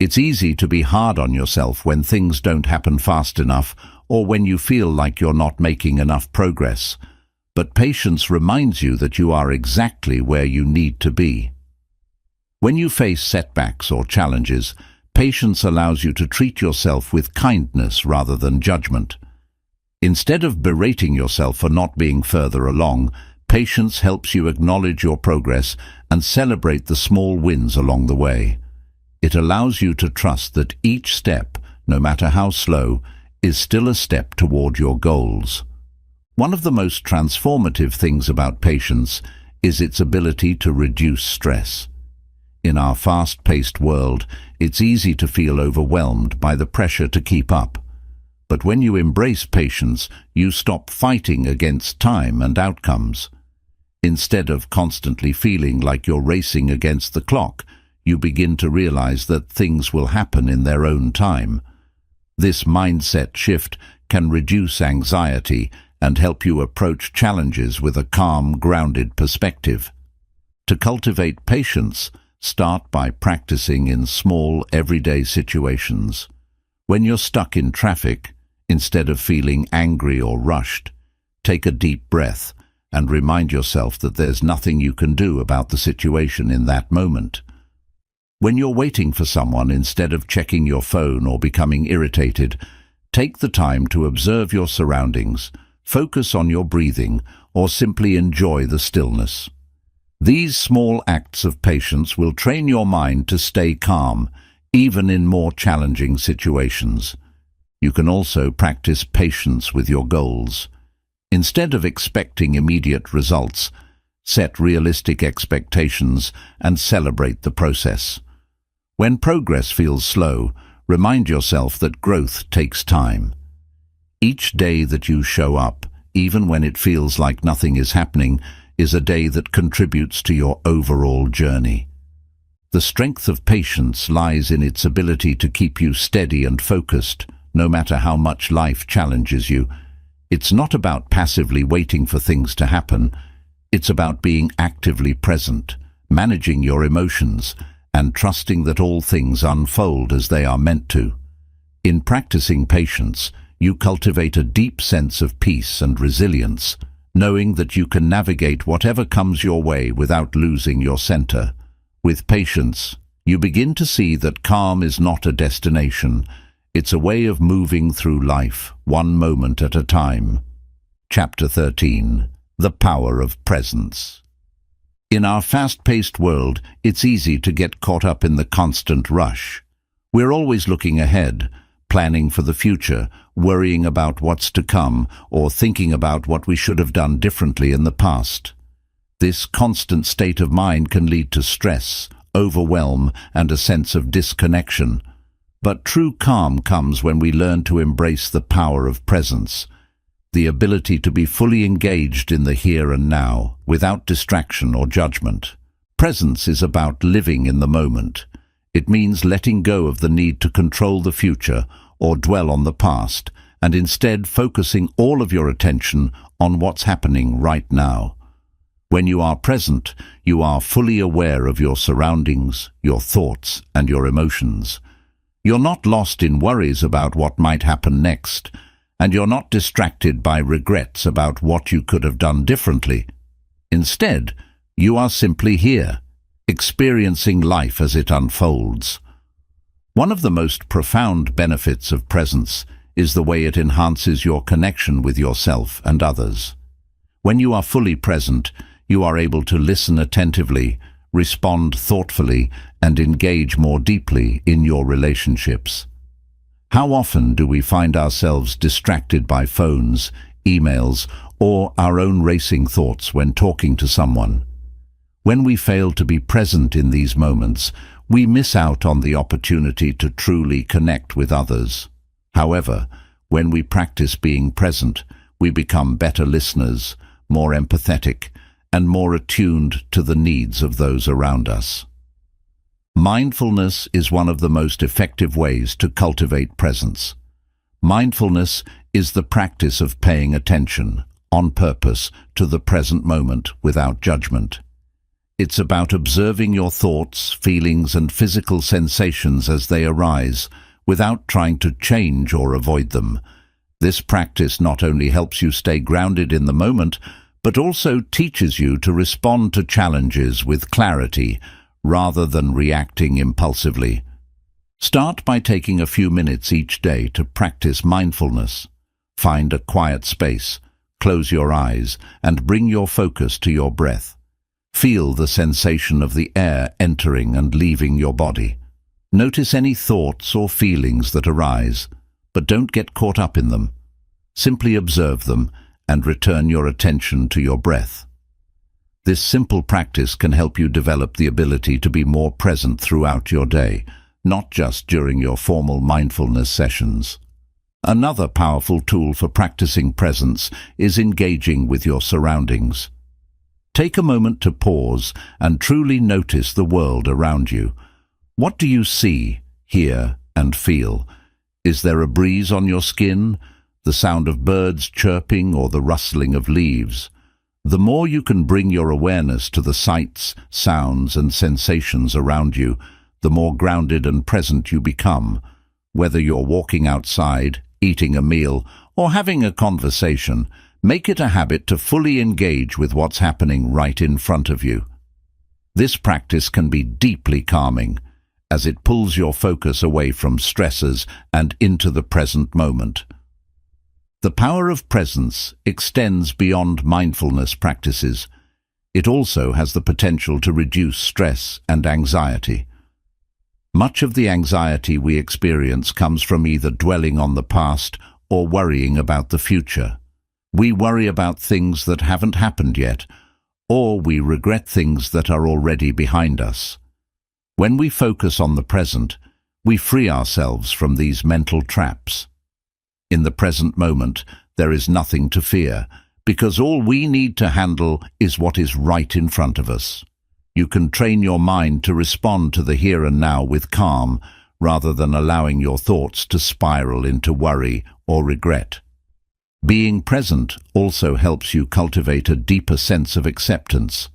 It's easy to be hard on yourself when things don't happen fast enough or when you feel like you're not making enough progress. But patience reminds you that you are exactly where you need to be. When you face setbacks or challenges, patience allows you to treat yourself with kindness rather than judgment. Instead of berating yourself for not being further along, patience helps you acknowledge your progress and celebrate the small wins along the way. It allows you to trust that each step, no matter how slow, is still a step toward your goals. One of the most transformative things about patience is its ability to reduce stress. In our fast-paced world, it's easy to feel overwhelmed by the pressure to keep up. But when you embrace patience, you stop fighting against time and outcomes. Instead of constantly feeling like you're racing against the clock, you begin to realize that things will happen in their own time. This mindset shift can reduce anxiety and help you approach challenges with a calm, grounded perspective. To cultivate patience, start by practicing in small, everyday situations. When you're stuck in traffic, instead of feeling angry or rushed, take a deep breath and remind yourself that there's nothing you can do about the situation in that moment. When you're waiting for someone, instead of checking your phone or becoming irritated, take the time to observe your surroundings, focus on your breathing, or simply enjoy the stillness. These small acts of patience will train your mind to stay calm, even in more challenging situations. You can also practice patience with your goals. Instead of expecting immediate results, set realistic expectations and celebrate the process. When progress feels slow, remind yourself that growth takes time. Each day that you show up, even when it feels like nothing is happening, is a day that contributes to your overall journey. The strength of patience lies in its ability to keep you steady and focused, no matter how much life challenges you. It's not about passively waiting for things to happen. It's about being actively present, managing your emotions, and trusting that all things unfold as they are meant to. In practicing patience, you cultivate a deep sense of peace and resilience, knowing that you can navigate whatever comes your way without losing your center. With patience, you begin to see that calm is not a destination. It's a way of moving through life, one moment at a time. Chapter 13. The Power of Presence. In our fast-paced world, it's easy to get caught up in the constant rush. We're always looking ahead, planning for the future, worrying about what's to come, or thinking about what we should have done differently in the past. This constant state of mind can lead to stress, overwhelm, and a sense of disconnection. But true calm comes when we learn to embrace the power of presence, the ability to be fully engaged in the here and now, without distraction or judgment. Presence is about living in the moment. It means letting go of the need to control the future or dwell on the past, and instead focusing all of your attention on what's happening right now. When you are present, you are fully aware of your surroundings, your thoughts, and your emotions. You're not lost in worries about what might happen next, and you're not distracted by regrets about what you could have done differently. Instead, you are simply here, experiencing life as it unfolds. One of the most profound benefits of presence is the way it enhances your connection with yourself and others. When you are fully present, you are able to listen attentively, respond thoughtfully, and engage more deeply in your relationships. How often do we find ourselves distracted by phones, emails, or our own racing thoughts when talking to someone? When we fail to be present in these moments, we miss out on the opportunity to truly connect with others. However, when we practice being present, we become better listeners, more empathetic, and more attuned to the needs of those around us. Mindfulness is one of the most effective ways to cultivate presence. Mindfulness is the practice of paying attention, on purpose, to the present moment without judgment. It's about observing your thoughts, feelings, and physical sensations as they arise, without trying to change or avoid them. This practice not only helps you stay grounded in the moment, but also teaches you to respond to challenges with clarity, rather than reacting impulsively. Start by taking a few minutes each day to practice mindfulness. Find a quiet space, close your eyes, and bring your focus to your breath. Feel the sensation of the air entering and leaving your body. Notice any thoughts or feelings that arise, but don't get caught up in them. Simply observe them and return your attention to your breath. This simple practice can help you develop the ability to be more present throughout your day, not just during your formal mindfulness sessions. Another powerful tool for practicing presence is engaging with your surroundings. Take a moment to pause and truly notice the world around you. What do you see, hear, and feel? Is there a breeze on your skin, the sound of birds chirping, or the rustling of leaves? The more you can bring your awareness to the sights, sounds, and sensations around you, the more grounded and present you become. Whether you're walking outside, eating a meal, or having a conversation, make it a habit to fully engage with what's happening right in front of you. This practice can be deeply calming, as it pulls your focus away from stressors and into the present moment. The power of presence extends beyond mindfulness practices. It also has the potential to reduce stress and anxiety. Much of the anxiety we experience comes from either dwelling on the past or worrying about the future. We worry about things that haven't happened yet, or we regret things that are already behind us. When we focus on the present, we free ourselves from these mental traps. In the present moment, there is nothing to fear, because all we need to handle is what is right in front of us. You can train your mind to respond to the here and now with calm, rather than allowing your thoughts to spiral into worry or regret. Being present also helps you cultivate a deeper sense of acceptance.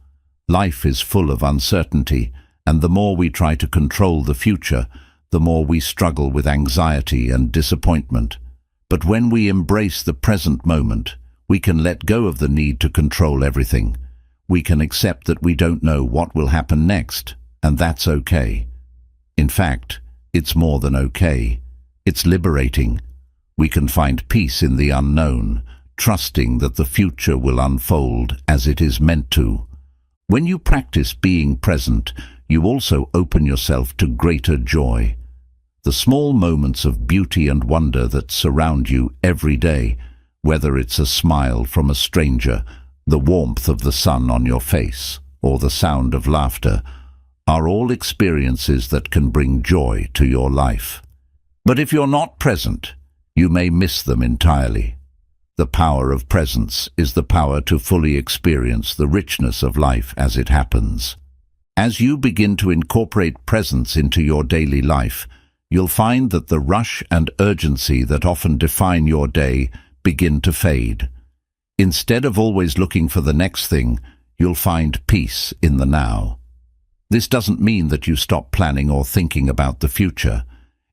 Life is full of uncertainty, and the more we try to control the future, the more we struggle with anxiety and disappointment. But when we embrace the present moment, we can let go of the need to control everything. We can accept that we don't know what will happen next, and that's okay. In fact, it's more than okay. It's liberating. We can find peace in the unknown, trusting that the future will unfold as it is meant to. When you practice being present, you also open yourself to greater joy. The small moments of beauty and wonder that surround you every day, whether it's a smile from a stranger, the warmth of the sun on your face, or the sound of laughter, are all experiences that can bring joy to your life. But if you're not present, you may miss them entirely. The power of presence is the power to fully experience the richness of life as it happens. As you begin to incorporate presence into your daily life, you'll find that the rush and urgency that often define your day begin to fade. Instead of always looking for the next thing, you'll find peace in the now. This doesn't mean that you stop planning or thinking about the future.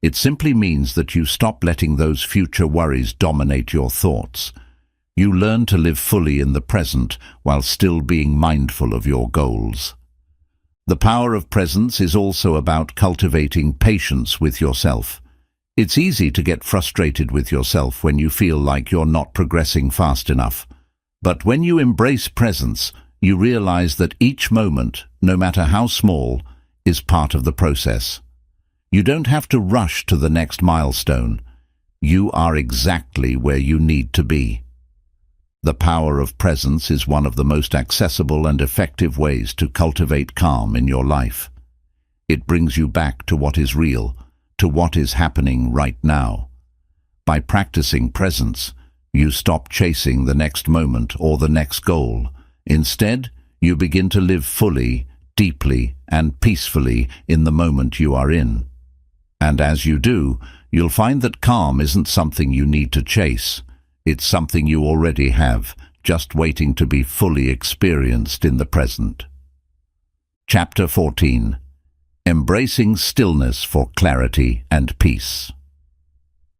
It simply means that you stop letting those future worries dominate your thoughts. You learn to live fully in the present while still being mindful of your goals. The power of presence is also about cultivating patience with yourself. It's easy to get frustrated with yourself when you feel like you're not progressing fast enough. But when you embrace presence, you realize that each moment, no matter how small, is part of the process. You don't have to rush to the next milestone. You are exactly where you need to be. The power of presence is one of the most accessible and effective ways to cultivate calm in your life. It brings you back to what is real, to what is happening right now. By practicing presence, You stop chasing the next moment or the next goal. Instead, you begin to live fully, deeply, and peacefully in the moment you are in. And as you do, you'll find that calm isn't something you need to chase. It's something you already have, just waiting to be fully experienced in the present. Chapter 14. Embracing Stillness for Clarity and Peace.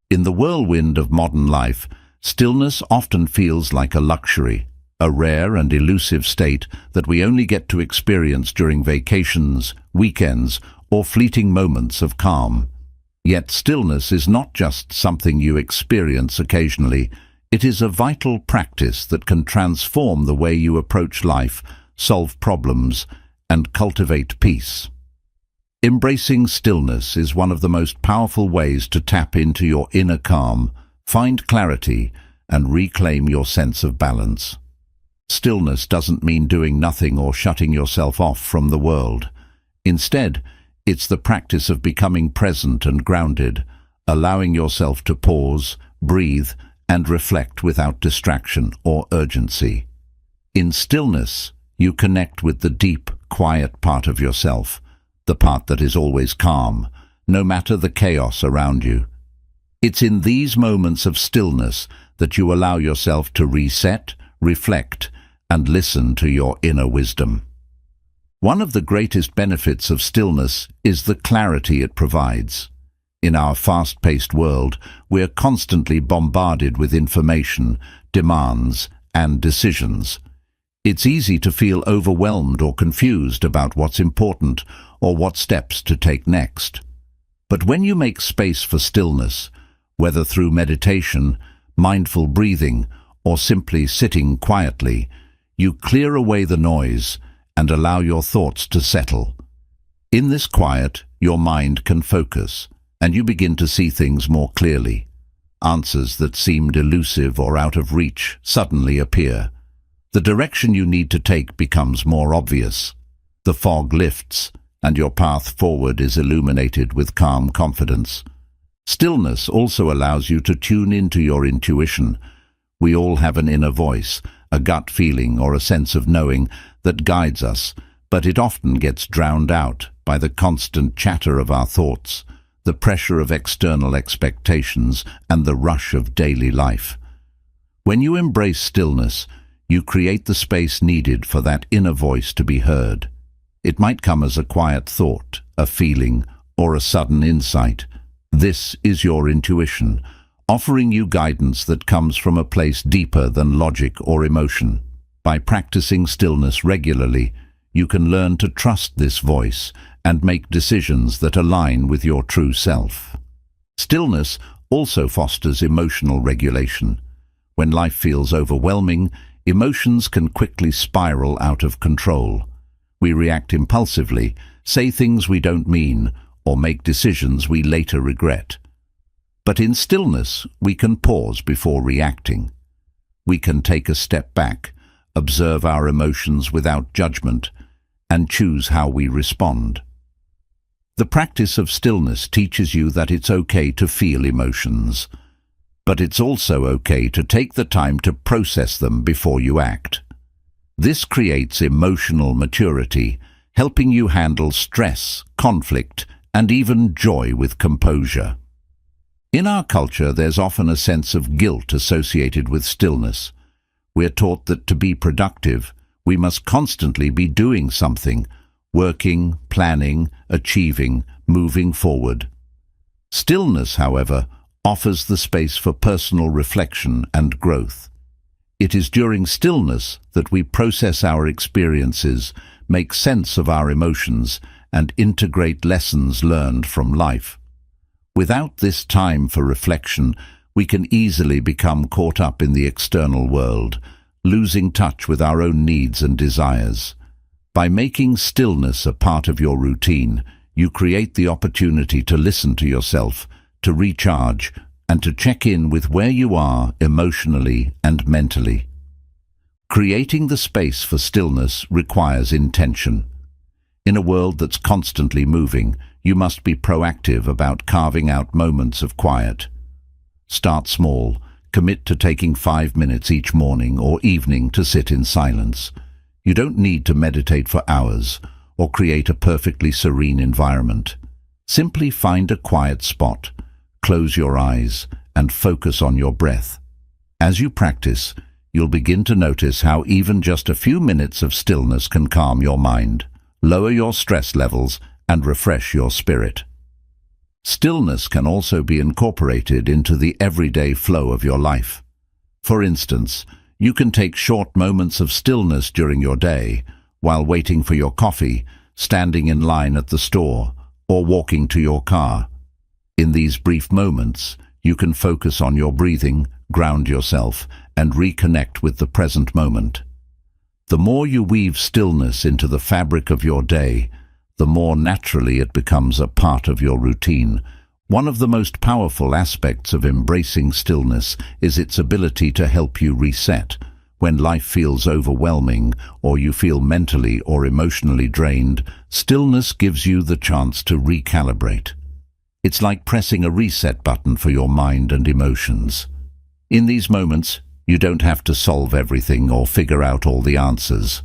In the whirlwind of modern life, stillness often feels like a luxury, a rare and elusive state that we only get to experience during vacations, weekends, or fleeting moments of calm. Yet stillness is not just something you experience occasionally. It is a vital practice that can transform the way you approach life, solve problems, and cultivate peace. Embracing stillness is one of the most powerful ways to tap into your inner calm, find clarity, and reclaim your sense of balance. Stillness doesn't mean doing nothing or shutting yourself off from the world. Instead, it's the practice of becoming present and grounded, allowing yourself to pause, breathe, and reflect without distraction or urgency. In stillness, you connect with the deep, quiet part of yourself, the part that is always calm, no matter the chaos around you. It's in these moments of stillness that you allow yourself to reset, reflect, and listen to your inner wisdom. One of the greatest benefits of stillness is the clarity it provides. In our fast-paced world, we're constantly bombarded with information, demands, and decisions. It's easy to feel overwhelmed or confused about what's important or what steps to take next. But when you make space for stillness, whether through meditation, mindful breathing, or simply sitting quietly, you clear away the noise and allow your thoughts to settle. In this quiet, your mind can focus, and you begin to see things more clearly. Answers that seemed elusive or out of reach suddenly appear. The direction you need to take becomes more obvious. The fog lifts, and your path forward is illuminated with calm confidence. Stillness also allows you to tune into your intuition. We all have an inner voice, a gut feeling or a sense of knowing that guides us, but it often gets drowned out by the constant chatter of our thoughts, the pressure of external expectations, and the rush of daily life. When you embrace stillness, you create the space needed for that inner voice to be heard. It might come as a quiet thought, a feeling, or a sudden insight. This is your intuition, offering you guidance that comes from a place deeper than logic or emotion. By practicing stillness regularly, you can learn to trust this voice and make decisions that align with your true self. Stillness also fosters emotional regulation. When life feels overwhelming, emotions can quickly spiral out of control. We react impulsively, say things we don't mean, or make decisions we later regret. But in stillness, we can pause before reacting. We can take a step back, observe our emotions without judgment, and choose how we respond. The practice of stillness teaches you that it's okay to feel emotions, but it's also okay to take the time to process them before you act. This creates emotional maturity, helping you handle stress, conflict, and even joy with composure. In our culture, there's often a sense of guilt associated with stillness. We're taught that to be productive, we must constantly be doing something, working, planning, achieving, moving forward. Stillness, however, offers the space for personal reflection and growth. It is during stillness that we process our experiences, make sense of our emotions, and integrate lessons learned from life. Without this time for reflection, we can easily become caught up in the external world, losing touch with our own needs and desires. By making stillness a part of your routine, you create the opportunity to listen to yourself, to recharge, and to check in with where you are emotionally and mentally. Creating the space for stillness requires intention. In a world that's constantly moving, you must be proactive about carving out moments of quiet. Start small, Commit to taking 5 minutes each morning or evening to sit in silence. You don't need to meditate for hours or create a perfectly serene environment. Simply find a quiet spot, close your eyes, and focus on your breath. As you practice, you'll begin to notice how even just a few minutes of stillness can calm your mind, lower your stress levels, and refresh your spirit. Stillness can also be incorporated into the everyday flow of your life. For instance, you can take short moments of stillness during your day, while waiting for your coffee, standing in line at the store, or walking to your car. In these brief moments, you can focus on your breathing, ground yourself, and reconnect with the present moment. The more you weave stillness into the fabric of your day, the more naturally it becomes a part of your routine. One of the most powerful aspects of embracing stillness is its ability to help you reset. When life feels overwhelming or you feel mentally or emotionally drained, stillness gives you the chance to recalibrate. It's like pressing a reset button for your mind and emotions. In these moments, you don't have to solve everything or figure out all the answers.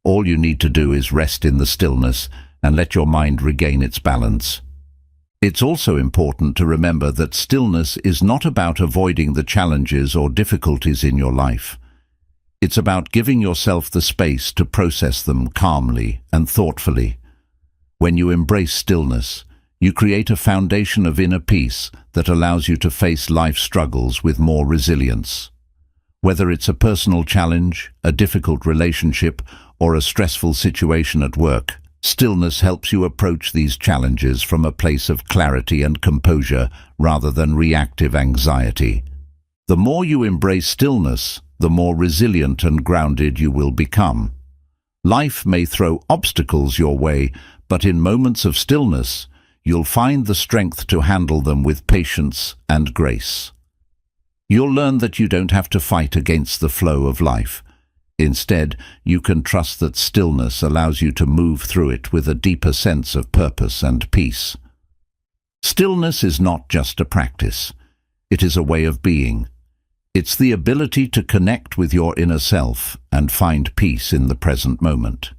All you need to do is rest in the stillness and let your mind regain its balance. It's also important to remember that stillness is not about avoiding the challenges or difficulties in your life. It's about giving yourself the space to process them calmly and thoughtfully. When you embrace stillness, you create a foundation of inner peace that allows you to face life's struggles with more resilience. Whether it's a personal challenge, a difficult relationship, or a stressful situation at work, stillness helps you approach these challenges from a place of clarity and composure rather than reactive anxiety. The more you embrace stillness, the more resilient and grounded you will become. Life may throw obstacles your way, but in moments of stillness, you'll find the strength to handle them with patience and grace. You'll learn that you don't have to fight against the flow of life. Instead, you can trust that stillness allows you to move through it with a deeper sense of purpose and peace. Stillness is not just a practice. It is a way of being. It's the ability to connect with your inner self and find peace in the present moment.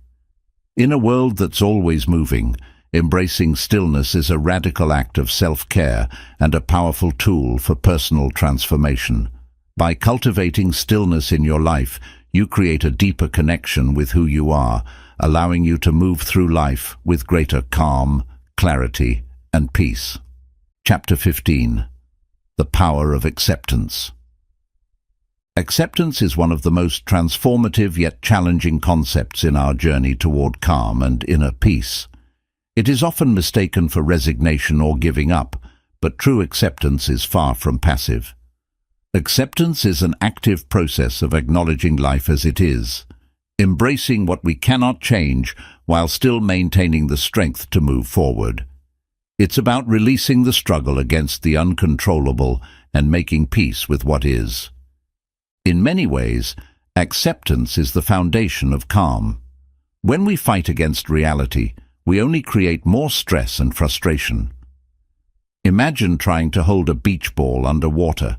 In a world that's always moving, embracing stillness is a radical act of self-care and a powerful tool for personal transformation. By cultivating stillness in your life, you create a deeper connection with who you are, allowing you to move through life with greater calm, clarity, and peace. Chapter 15. The Power of Acceptance. Acceptance is one of the most transformative yet challenging concepts in our journey toward calm and inner peace. It is often mistaken for resignation or giving up, but true acceptance is far from passive. Acceptance is an active process of acknowledging life as it is, embracing what we cannot change while still maintaining the strength to move forward. It's about releasing the struggle against the uncontrollable and making peace with what is. In many ways, acceptance is the foundation of calm. When we fight against reality, we only create more stress and frustration. Imagine trying to hold a beach ball under water.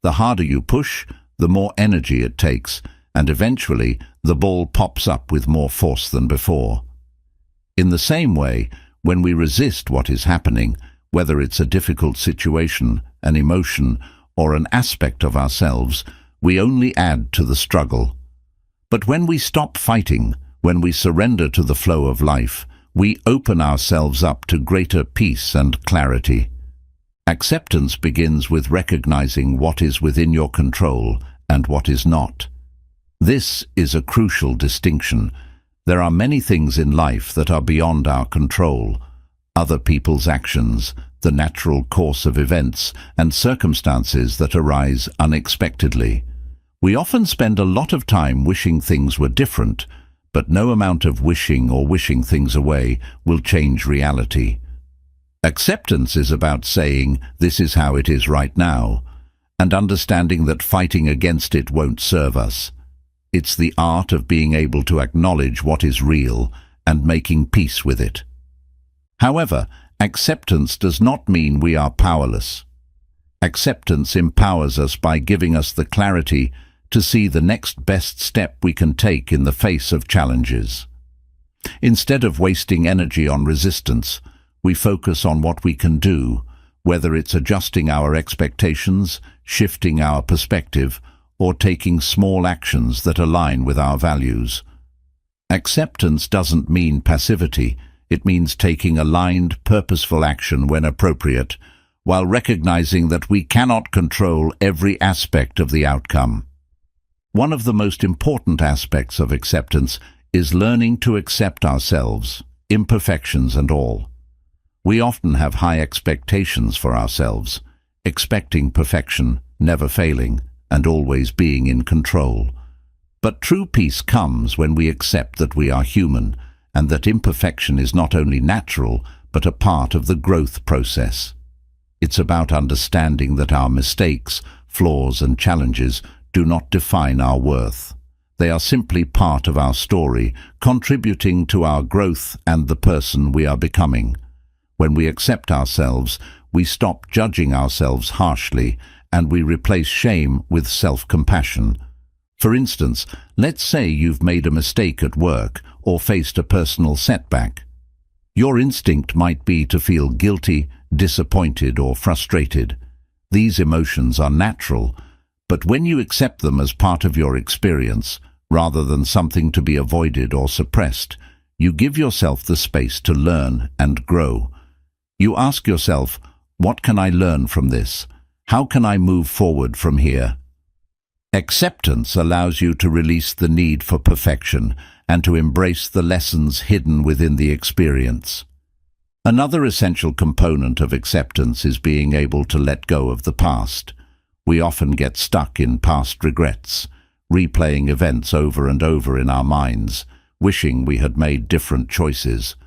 The harder you push, the more energy it takes, and eventually the ball pops up with more force than before. In the same way, when we resist what is happening, whether it's a difficult situation, an emotion, or an aspect of ourselves, we only add to the struggle. But when we stop fighting, when we surrender to the flow of life, we open ourselves up to greater peace and clarity. Acceptance begins with recognizing what is within your control and what is not. This is a crucial distinction. There are many things in life that are beyond our control: other people's actions, the natural course of events, and circumstances that arise unexpectedly. We often spend a lot of time wishing things were different, but no amount of wishing or wishing things away will change reality. Acceptance is about saying, "This is how it is right now," and understanding that fighting against it won't serve us. It's the art of being able to acknowledge what is real and making peace with it. However, acceptance does not mean we are powerless. Acceptance empowers us by giving us the clarity to see the next best step we can take in the face of challenges. Instead of wasting energy on resistance, we focus on what we can do, whether it's adjusting our expectations, shifting our perspective, or taking small actions that align with our values. Acceptance doesn't mean passivity. It means taking aligned, purposeful action when appropriate, while recognizing that we cannot control every aspect of the outcome. One of the most important aspects of acceptance is learning to accept ourselves, imperfections and all. We often have high expectations for ourselves, expecting perfection, never failing, and always being in control. But true peace comes when we accept that we are human, and that imperfection is not only natural, but a part of the growth process. It's about understanding that our mistakes, flaws and challenges do not define our worth. They are simply part of our story, contributing to our growth and the person we are becoming. When we accept ourselves, we stop judging ourselves harshly, and we replace shame with self-compassion. For instance, let's say you've made a mistake at work or faced a personal setback. Your instinct might be to feel guilty, disappointed or frustrated. These emotions are natural, but when you accept them as part of your experience, rather than something to be avoided or suppressed, you give yourself the space to learn and grow. You ask yourself, what can I learn from this? How can I move forward from here? Acceptance allows you to release the need for perfection and to embrace the lessons hidden within the experience. Another essential component of acceptance is being able to let go of the past. We often get stuck in past regrets, replaying events over and over in our minds, wishing we had made different choices.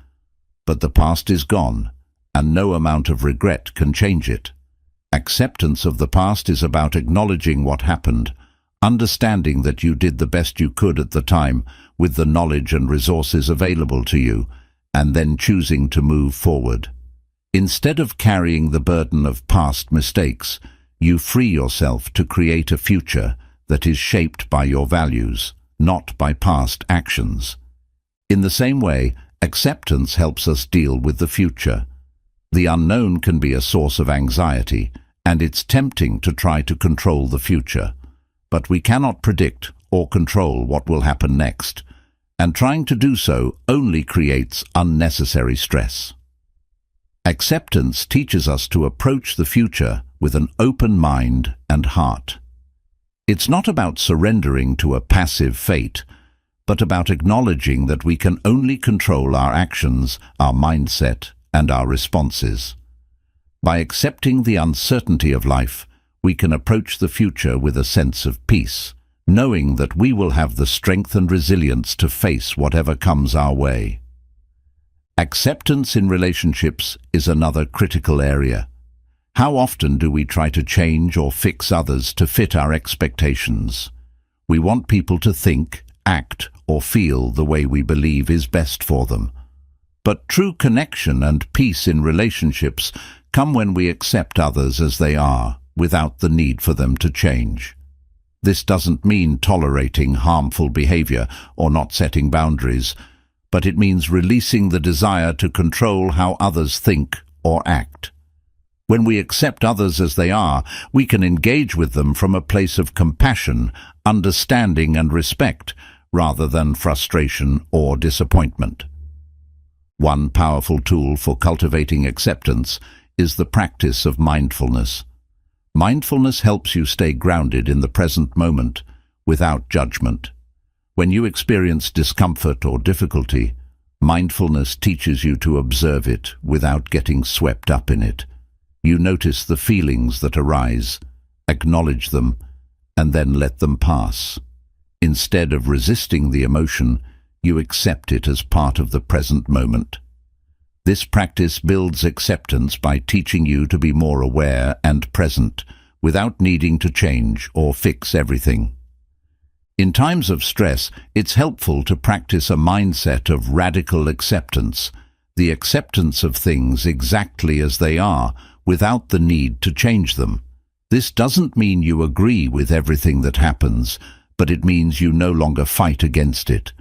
But the past is gone, and no amount of regret can change it. Acceptance of the past is about acknowledging what happened, understanding that you did the best you could at the time with the knowledge and resources available to you, and then choosing to move forward. Instead of carrying the burden of past mistakes, you free yourself to create a future that is shaped by your values, not by past actions. In the same way, acceptance helps us deal with the future. The unknown can be a source of anxiety, and it's tempting to try to control the future. But we cannot predict or control what will happen next, and trying to do so only creates unnecessary stress. Acceptance teaches us to approach the future with an open mind and heart. It's not about surrendering to a passive fate, but about acknowledging that we can only control our actions, our mindset, and our responses. By accepting the uncertainty of life, we can approach the future with a sense of peace, knowing that we will have the strength and resilience to face whatever comes our way. Acceptance in relationships is another critical area. How often do we try to change or fix others to fit our expectations? We want people to think, act, or feel the way we believe is best for them. But true connection and peace in relationships come when we accept others as they are, without the need for them to change. This doesn't mean tolerating harmful behavior or not setting boundaries, but it means releasing the desire to control how others think or act. When we accept others as they are, we can engage with them from a place of compassion, understanding and respect, rather than frustration or disappointment. One powerful tool for cultivating acceptance is the practice of mindfulness. Mindfulness helps you stay grounded in the present moment, without judgment. When you experience discomfort or difficulty, mindfulness teaches you to observe it without getting swept up in it. You notice the feelings that arise, acknowledge them, and then let them pass. Instead of resisting the emotion, you accept it as part of the present moment. This practice builds acceptance by teaching you to be more aware and present, without needing to change or fix everything. In times of stress, it's helpful to practice a mindset of radical acceptance, the acceptance of things exactly as they are, without the need to change them. This doesn't mean you agree with everything that happens, but it means you no longer fight against it.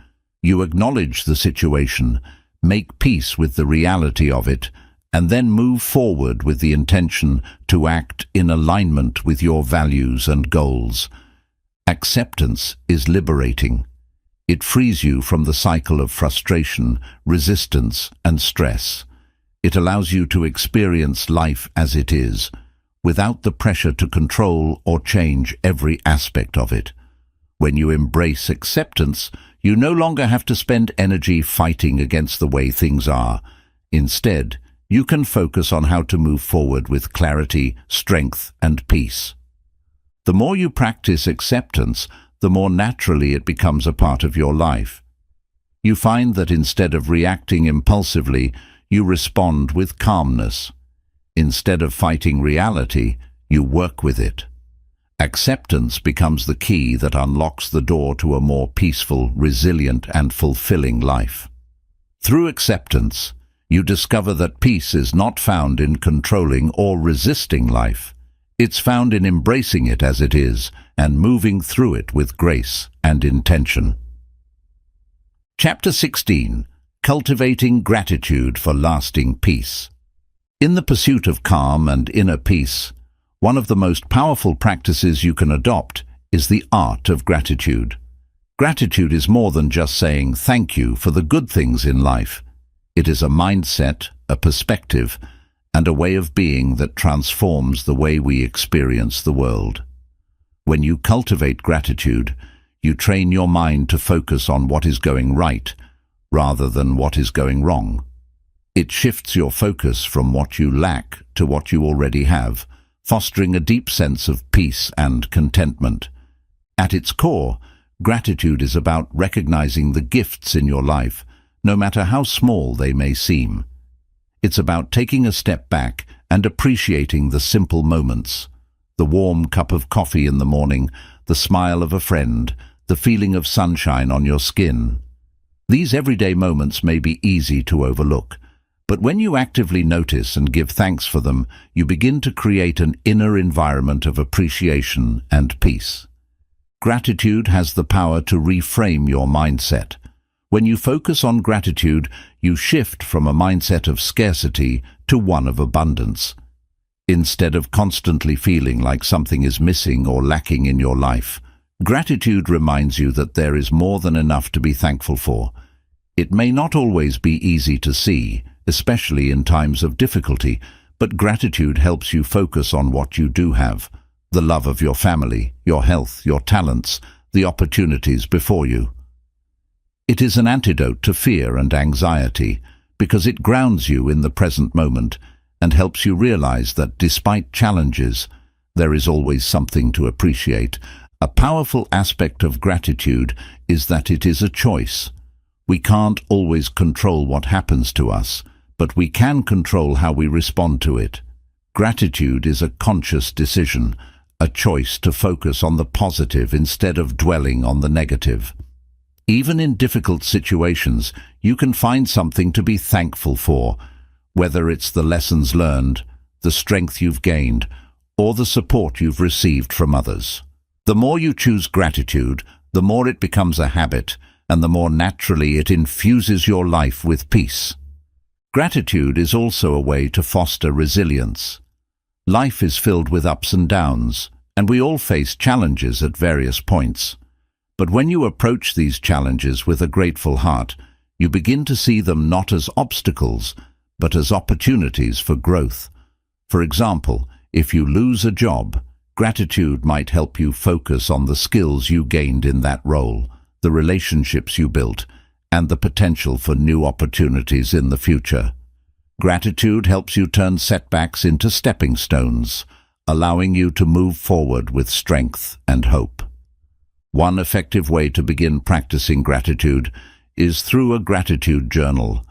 You acknowledge the situation, make peace with the reality of it, and then move forward with the intention to act in alignment with your values and goals. Acceptance is liberating. It frees you from the cycle of frustration, resistance, and stress. It allows you to experience life as it is, without the pressure to control or change every aspect of it. When you embrace acceptance, you no longer have to spend energy fighting against the way things are. Instead, you can focus on how to move forward with clarity, strength, and peace. The more you practice acceptance, the more naturally it becomes a part of your life. You find that instead of reacting impulsively, you respond with calmness. Instead of fighting reality, you work with it. Acceptance becomes the key that unlocks the door to a more peaceful, resilient, and fulfilling life. Through acceptance, you discover that peace is not found in controlling or resisting life. It's found in embracing it as it is and moving through it with grace and intention. Chapter 16. Cultivating Gratitude for Lasting Peace. In the pursuit of calm and inner peace, one of the most powerful practices you can adopt is the art of gratitude. Gratitude is more than just saying thank you for the good things in life. It is a mindset, a perspective, and a way of being that transforms the way we experience the world. When you cultivate gratitude, you train your mind to focus on what is going right, rather than what is going wrong. It shifts your focus from what you lack to what you already have, fostering a deep sense of peace and contentment. At its core, gratitude is about recognizing the gifts in your life, no matter how small they may seem. It's about taking a step back and appreciating the simple moments: the warm cup of coffee in the morning, the smile of a friend, the feeling of sunshine on your skin. These everyday moments may be easy to overlook, but when you actively notice and give thanks for them, you begin to create an inner environment of appreciation and peace. Gratitude has the power to reframe your mindset. When you focus on gratitude, you shift from a mindset of scarcity to one of abundance. Instead of constantly feeling like something is missing or lacking in your life, gratitude reminds you that there is more than enough to be thankful for. It may not always be easy to see, especially in times of difficulty, but gratitude helps you focus on what you do have: the love of your family, your health, your talents, the opportunities before you. It is an antidote to fear and anxiety because it grounds you in the present moment and helps you realize that despite challenges, there is always something to appreciate. A powerful aspect of gratitude is that it is a choice. We can't always control what happens to us, but we can control how we respond to it. Gratitude is a conscious decision, a choice to focus on the positive instead of dwelling on the negative. Even in difficult situations, you can find something to be thankful for, whether it's the lessons learned, the strength you've gained, or the support you've received from others. The more you choose gratitude, the more it becomes a habit, and the more naturally it infuses your life with peace. Gratitude is also a way to foster resilience. Life is filled with ups and downs, and we all face challenges at various points. But when you approach these challenges with a grateful heart, you begin to see them not as obstacles, but as opportunities for growth. For example, if you lose a job, gratitude might help you focus on the skills you gained in that role, the relationships you built, and the potential for new opportunities in the future. Gratitude helps you turn setbacks into stepping stones, allowing you to move forward with strength and hope. One effective way to begin practicing gratitude is through a gratitude journal.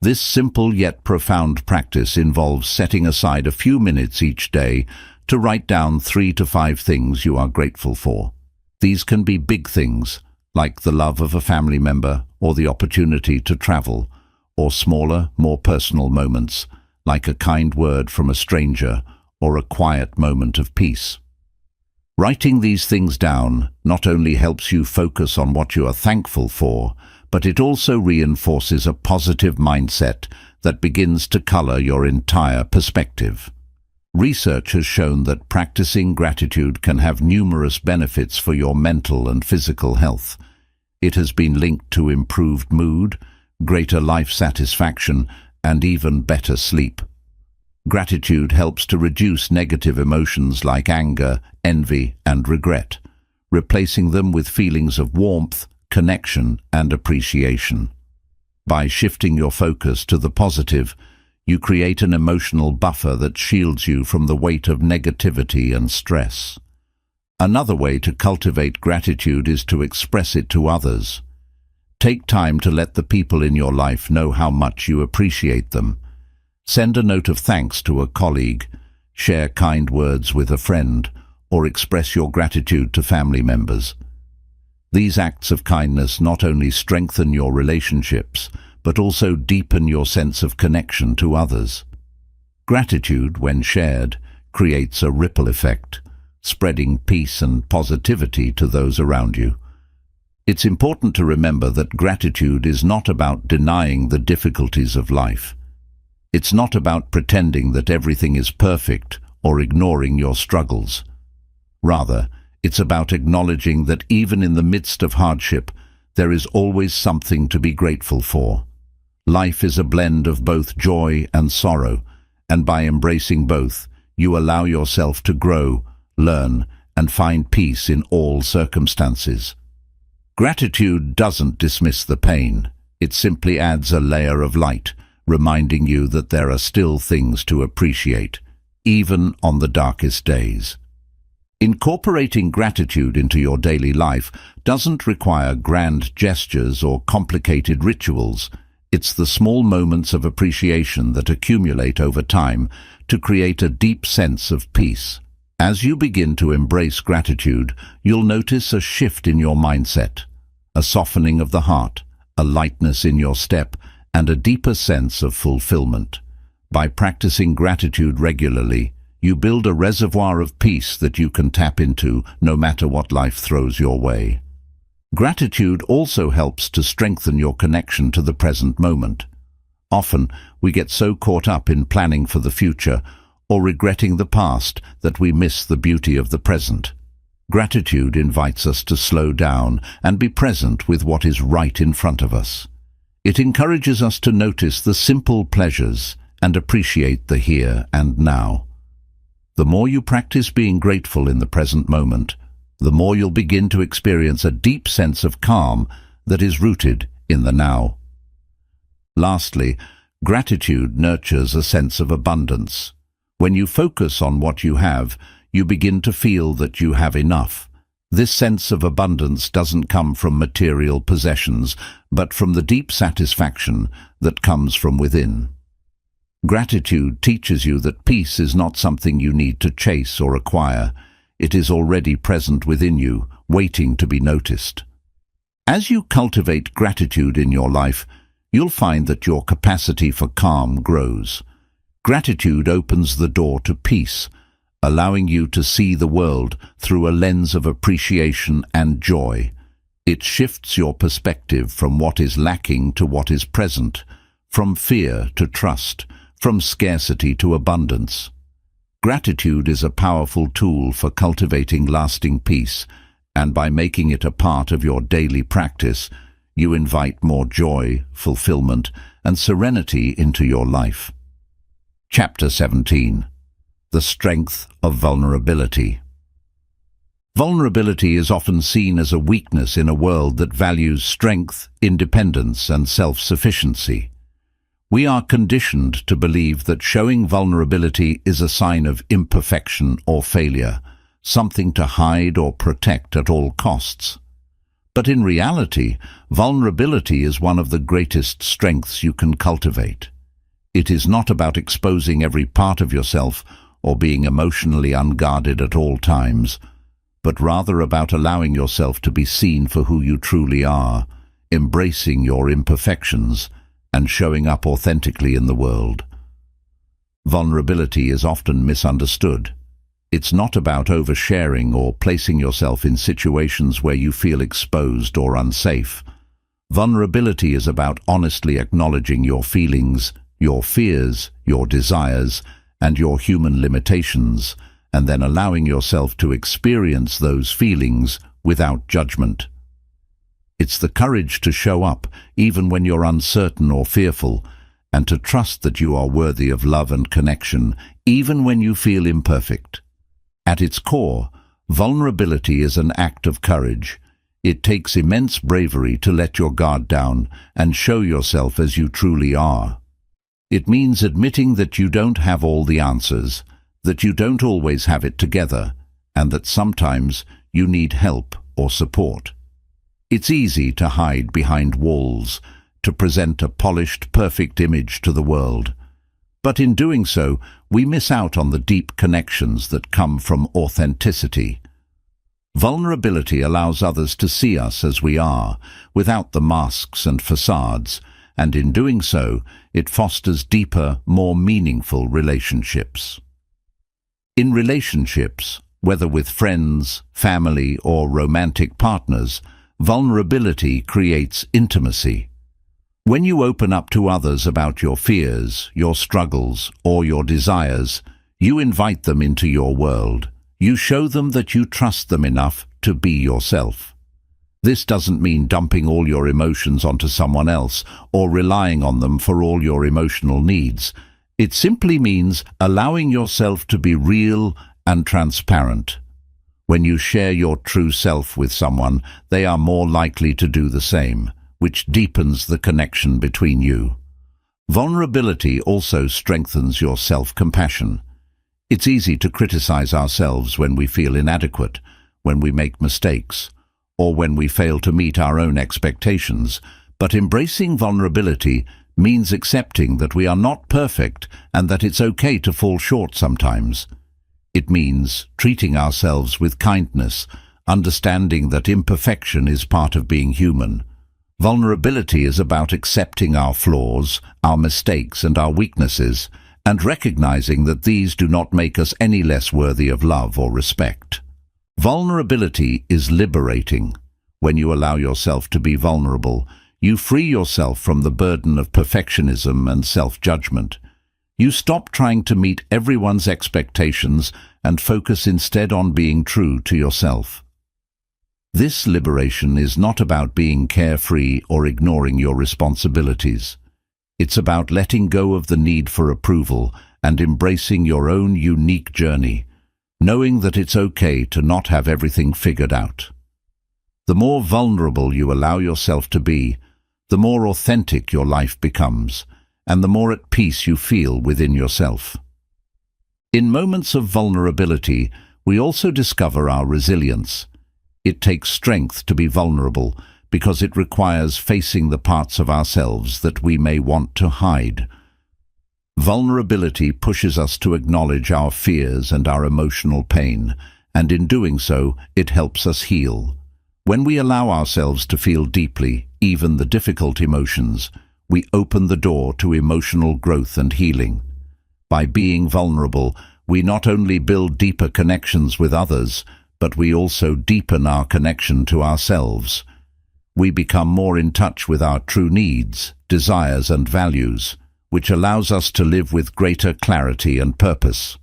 This simple yet profound practice involves setting aside a few minutes each day to write down 3 to 5 things you are grateful for. These can be big things, like the love of a family member or the opportunity to travel, or smaller, more personal moments, like a kind word from a stranger or a quiet moment of peace. Writing these things down not only helps you focus on what you are thankful for, but it also reinforces a positive mindset that begins to color your entire perspective. Research has shown that practicing gratitude can have numerous benefits for your mental and physical health. It has been linked to improved mood, greater life satisfaction, and even better sleep. Gratitude helps to reduce negative emotions like anger, envy, and regret, replacing them with feelings of warmth, connection, and appreciation. By shifting your focus to the positive, you create an emotional buffer that shields you from the weight of negativity and stress. Another way to cultivate gratitude is to express it to others. Take time to let the people in your life know how much you appreciate them. Send a note of thanks to a colleague, share kind words with a friend, or express your gratitude to family members. These acts of kindness not only strengthen your relationships, but also deepen your sense of connection to others. Gratitude, when shared, creates a ripple effect, spreading peace and positivity to those around you. It's important to remember that gratitude is not about denying the difficulties of life. It's not about pretending that everything is perfect or ignoring your struggles. Rather, it's about acknowledging that even in the midst of hardship, there is always something to be grateful for. Life is a blend of both joy and sorrow, and by embracing both, you allow yourself to grow, learn, and find peace in all circumstances. Gratitude doesn't dismiss the pain. It simply adds a layer of light, reminding you that there are still things to appreciate, even on the darkest days. Incorporating gratitude into your daily life doesn't require grand gestures or complicated rituals. It's the small moments of appreciation that accumulate over time to create a deep sense of peace. As you begin to embrace gratitude, you'll notice a shift in your mindset, a softening of the heart, a lightness in your step, and a deeper sense of fulfillment. By practicing gratitude regularly, you build a reservoir of peace that you can tap into no matter what life throws your way. Gratitude also helps to strengthen your connection to the present moment. Often, we get so caught up in planning for the future or regretting the past that we miss the beauty of the present. Gratitude invites us to slow down and be present with what is right in front of us. It encourages us to notice the simple pleasures and appreciate the here and now. The more you practice being grateful in the present moment, the more you'll begin to experience a deep sense of calm that is rooted in the now. Lastly, gratitude nurtures a sense of abundance. When you focus on what you have, you begin to feel that you have enough. This sense of abundance doesn't come from material possessions, but from the deep satisfaction that comes from within. Gratitude teaches you that peace is not something you need to chase or acquire. It is already present within you, waiting to be noticed. As you cultivate gratitude in your life, you'll find that your capacity for calm grows. Gratitude opens the door to peace, allowing you to see the world through a lens of appreciation and joy. It shifts your perspective from what is lacking to what is present, from fear to trust, from scarcity to abundance. Gratitude is a powerful tool for cultivating lasting peace, and by making it a part of your daily practice, you invite more joy, fulfillment, and serenity into your life. Chapter 17. The Strength of Vulnerability. Vulnerability is often seen as a weakness in a world that values strength, independence, and self-sufficiency. We are conditioned to believe that showing vulnerability is a sign of imperfection or failure, something to hide or protect at all costs. But in reality, vulnerability is one of the greatest strengths you can cultivate. It is not about exposing every part of yourself or being emotionally unguarded at all times, but rather about allowing yourself to be seen for who you truly are, embracing your imperfections, and showing up authentically in the world. Vulnerability is often misunderstood. It's not about oversharing or placing yourself in situations where you feel exposed or unsafe. Vulnerability is about honestly acknowledging your feelings, your fears, your desires, and your human limitations, and then allowing yourself to experience those feelings without judgment. It's the courage to show up even when you're uncertain or fearful, and to trust that you are worthy of love and connection even when you feel imperfect. At its core, vulnerability is an act of courage. It takes immense bravery to let your guard down and show yourself as you truly are. It means admitting that you don't have all the answers, that you don't always have it together, and that sometimes you need help or support. It's easy to hide behind walls, to present a polished, perfect image to the world. But in doing so, we miss out on the deep connections that come from authenticity. Vulnerability allows others to see us as we are, without the masks and facades, and in doing so, it fosters deeper, more meaningful relationships. In relationships, whether with friends, family, or romantic partners, vulnerability creates intimacy. When you open up to others about your fears, your struggles, or your desires, you invite them into your world. You show them that you trust them enough to be yourself. This doesn't mean dumping all your emotions onto someone else or relying on them for all your emotional needs. It simply means allowing yourself to be real and transparent. When you share your true self with someone, they are more likely to do the same, which deepens the connection between you. Vulnerability also strengthens your self-compassion. It's easy to criticize ourselves when we feel inadequate, when we make mistakes, or when we fail to meet our own expectations, but embracing vulnerability means accepting that we are not perfect and that it's okay to fall short sometimes. It means treating ourselves with kindness, understanding that imperfection is part of being human. Vulnerability is about accepting our flaws, our mistakes, and our weaknesses, and recognizing that these do not make us any less worthy of love or respect. Vulnerability is liberating. When you allow yourself to be vulnerable, you free yourself from the burden of perfectionism and self-judgment. You stop trying to meet everyone's expectations and focus instead on being true to yourself. This liberation is not about being carefree or ignoring your responsibilities. It's about letting go of the need for approval and embracing your own unique journey, knowing that it's okay to not have everything figured out. The more vulnerable you allow yourself to be, the more authentic your life becomes, and the more at peace you feel within yourself. In moments of vulnerability, we also discover our resilience. It takes strength to be vulnerable because it requires facing the parts of ourselves that we may want to hide. Vulnerability pushes us to acknowledge our fears and our emotional pain, and in doing so, it helps us heal. When we allow ourselves to feel deeply, even the difficult emotions, we open the door to emotional growth and healing. By being vulnerable, we not only build deeper connections with others, but we also deepen our connection to ourselves. We become more in touch with our true needs, desires, and values, which allows us to live with greater clarity and purpose.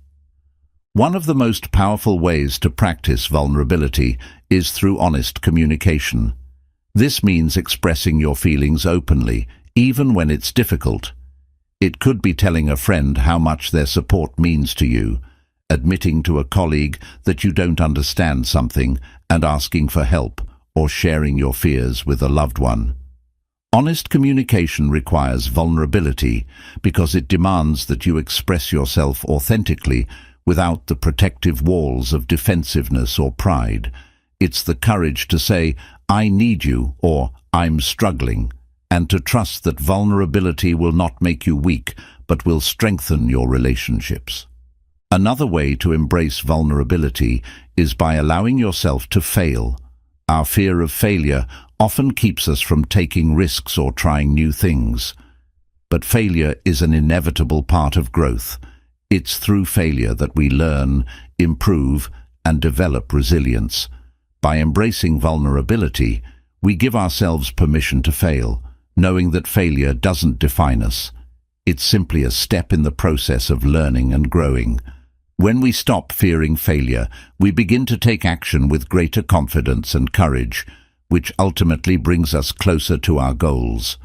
One of the most powerful ways to practice vulnerability is through honest communication. This means expressing your feelings openly, even when it's difficult. It could be telling a friend how much their support means to you, admitting to a colleague that you don't understand something and asking for help, or sharing your fears with a loved one. Honest communication requires vulnerability because it demands that you express yourself authentically without the protective walls of defensiveness or pride. It's the courage to say, "I need you," or "I'm struggling," and to trust that vulnerability will not make you weak, but will strengthen your relationships. Another way to embrace vulnerability is by allowing yourself to fail. Our fear of failure often keeps us from taking risks or trying new things. But failure is an inevitable part of growth. It's through failure that we learn, improve, and develop resilience. By embracing vulnerability, we give ourselves permission to fail, knowing that failure doesn't define us. It's simply a step in the process of learning and growing. When we stop fearing failure, we begin to take action with greater confidence and courage, which ultimately brings us closer to our goals.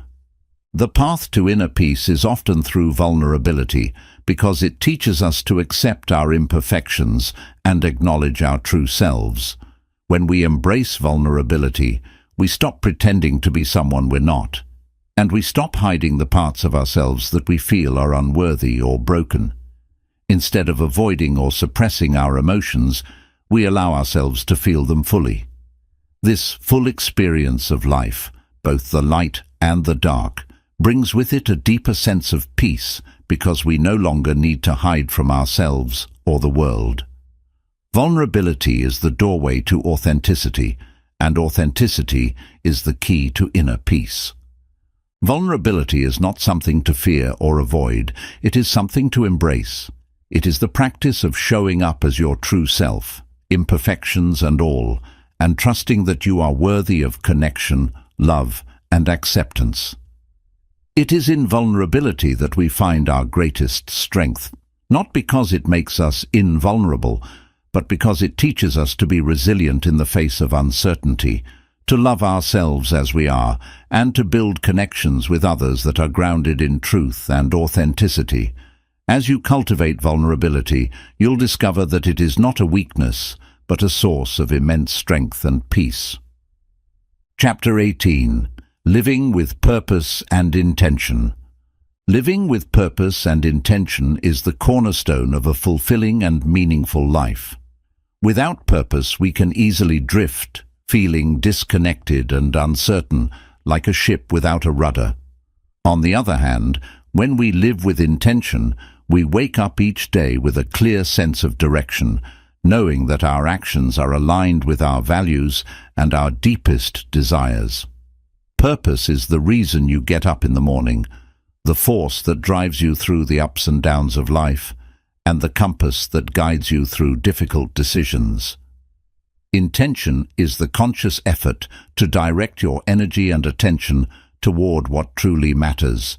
The path to inner peace is often through vulnerability, because it teaches us to accept our imperfections and acknowledge our true selves. When we embrace vulnerability, we stop pretending to be someone we're not, and we stop hiding the parts of ourselves that we feel are unworthy or broken. Instead of avoiding or suppressing our emotions, we allow ourselves to feel them fully. This full experience of life, both the light and the dark, brings with it a deeper sense of peace because we no longer need to hide from ourselves or the world. Vulnerability is the doorway to authenticity, and authenticity is the key to inner peace. Vulnerability is not something to fear or avoid, it is something to embrace. It is the practice of showing up as your true self, imperfections and all, and trusting that you are worthy of connection, love, and acceptance. It is in vulnerability that we find our greatest strength, not because it makes us invulnerable, but because it teaches us to be resilient in the face of uncertainty, to love ourselves as we are, and to build connections with others that are grounded in truth and authenticity. As you cultivate vulnerability, you'll discover that it is not a weakness, but a source of immense strength and peace. Chapter 18. Living with Purpose and Intention. Living with purpose and intention is the cornerstone of a fulfilling and meaningful life. Without purpose, we can easily drift, feeling disconnected and uncertain, like a ship without a rudder. On the other hand, when we live with intention, we wake up each day with a clear sense of direction, knowing that our actions are aligned with our values and our deepest desires. Purpose is the reason you get up in the morning, the force that drives you through the ups and downs of life, and the compass that guides you through difficult decisions. Intention is the conscious effort to direct your energy and attention toward what truly matters,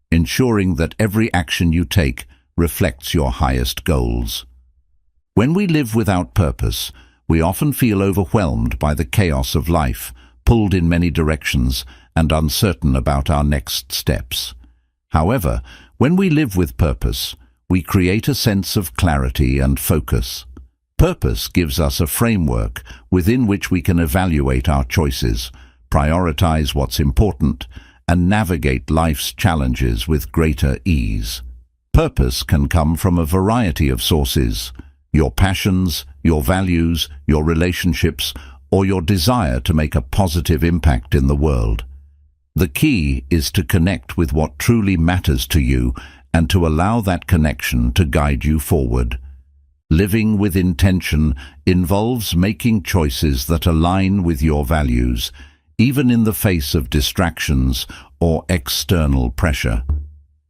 ensuring that every action you take reflects your highest goals. When we live without purpose, we often feel overwhelmed by the chaos of life, pulled in many directions, and uncertain about our next steps. However, when we live with purpose, we create a sense of clarity and focus. Purpose gives us a framework within which we can evaluate our choices, prioritize what's important, and navigate life's challenges with greater ease. Purpose can come from a variety of sources: your passions, your values, your relationships, or your desire to make a positive impact in the world. The key is to connect with what truly matters to you and to allow that connection to guide you forward. Living with intention involves making choices that align with your values, even in the face of distractions or external pressure.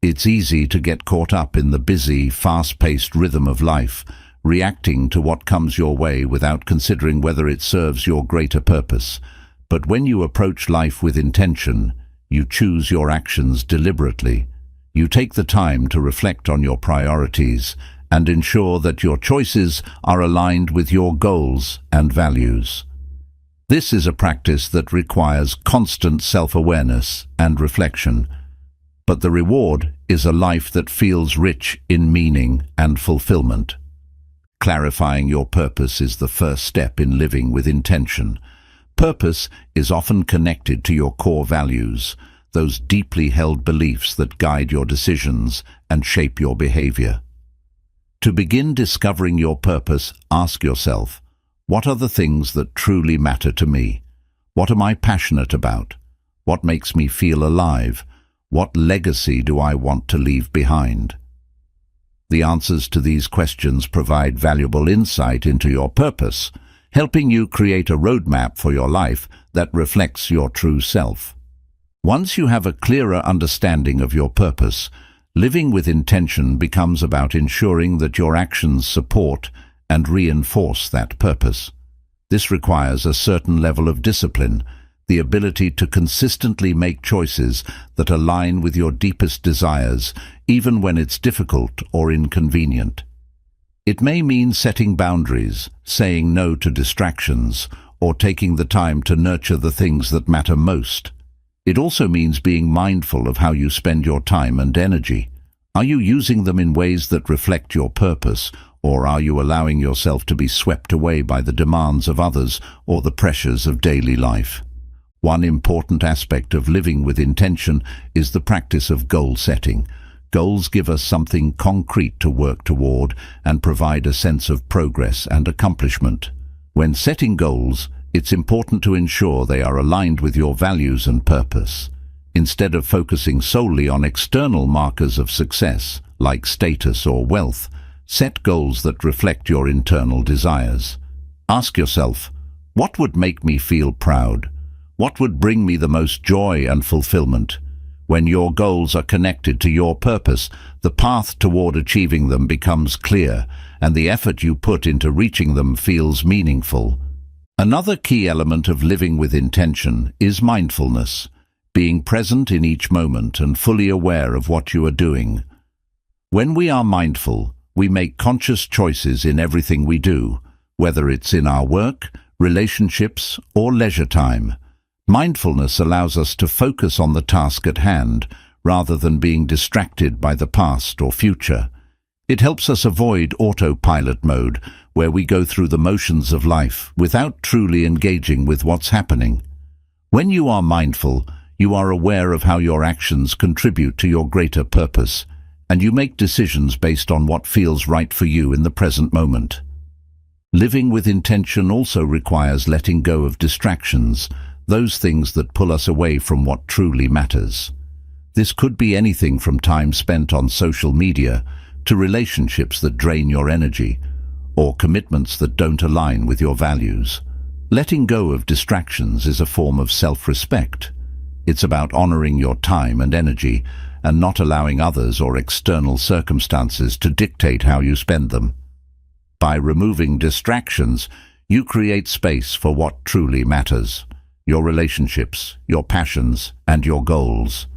It's easy to get caught up in the busy, fast-paced rhythm of life, reacting to what comes your way without considering whether it serves your greater purpose. But when you approach life with intention, you choose your actions deliberately. You take the time to reflect on your priorities and ensure that your choices are aligned with your goals and values. This is a practice that requires constant self-awareness and reflection, but the reward is a life that feels rich in meaning and fulfillment. Clarifying your purpose is the first step in living with intention. Purpose is often connected to your core values, those deeply held beliefs that guide your decisions and shape your behavior. To begin discovering your purpose, ask yourself, what are the things that truly matter to me? What am I passionate about? What makes me feel alive? What legacy do I want to leave behind? The answers to these questions provide valuable insight into your purpose, helping you create a roadmap for your life that reflects your true self. Once you have a clearer understanding of your purpose, Living with intention becomes about ensuring that your actions support and reinforce that purpose. This requires a certain level of discipline, the ability to consistently make choices that align with your deepest desires, even when it's difficult or inconvenient. It may mean setting boundaries, saying no to distractions, or taking the time to nurture the things that matter most. It also means being mindful of how you spend your time and energy. Are you using them in ways that reflect your purpose, or are you allowing yourself to be swept away by the demands of others or the pressures of daily life? One important aspect of living with intention is the practice of goal setting. Goals give us something concrete to work toward and provide a sense of progress and accomplishment. When setting goals, it's important to ensure they are aligned with your values and purpose. Instead of focusing solely on external markers of success, like status or wealth, set goals that reflect your internal desires. Ask yourself, what would make me feel proud? What would bring me the most joy and fulfillment? When your goals are connected to your purpose, the path toward achieving them becomes clear, and the effort you put into reaching them feels meaningful. Another key element of living with intention is mindfulness, being present in each moment and fully aware of what you are doing. When we are mindful, we make conscious choices in everything we do, whether it's in our work, relationships, or leisure time. Mindfulness allows us to focus on the task at hand, rather than being distracted by the past or future. It helps us avoid autopilot mode, where we go through the motions of life without truly engaging with what's happening. When you are mindful, you are aware of how your actions contribute to your greater purpose, and you make decisions based on what feels right for you in the present moment. Living with intention also requires letting go of distractions, those things that pull us away from what truly matters. This could be anything from time spent on social media to relationships that drain your energy, or commitments that don't align with your values. Letting go of distractions is a form of self-respect. It's about honoring your time and energy and not allowing others or external circumstances to dictate how you spend them. By removing distractions, you create space for what truly matters: your relationships, your passions, and your goals.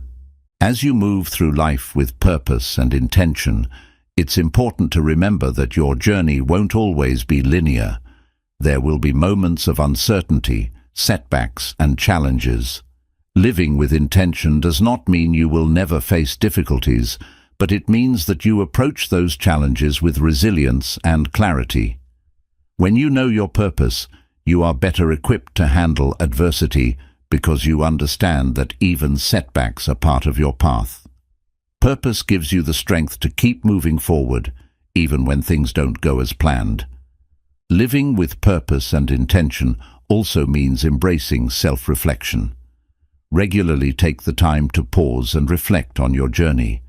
As you move through life with purpose and intention, it's important to remember that your journey won't always be linear. There will be moments of uncertainty, setbacks, and challenges. Living with intention does not mean you will never face difficulties, but it means that you approach those challenges with resilience and clarity. When you know your purpose, you are better equipped to handle adversity because you understand that even setbacks are part of your path. Purpose gives you the strength to keep moving forward, even when things don't go as planned. Living with purpose and intention also means embracing self-reflection. Regularly take the time to pause and reflect on your journey.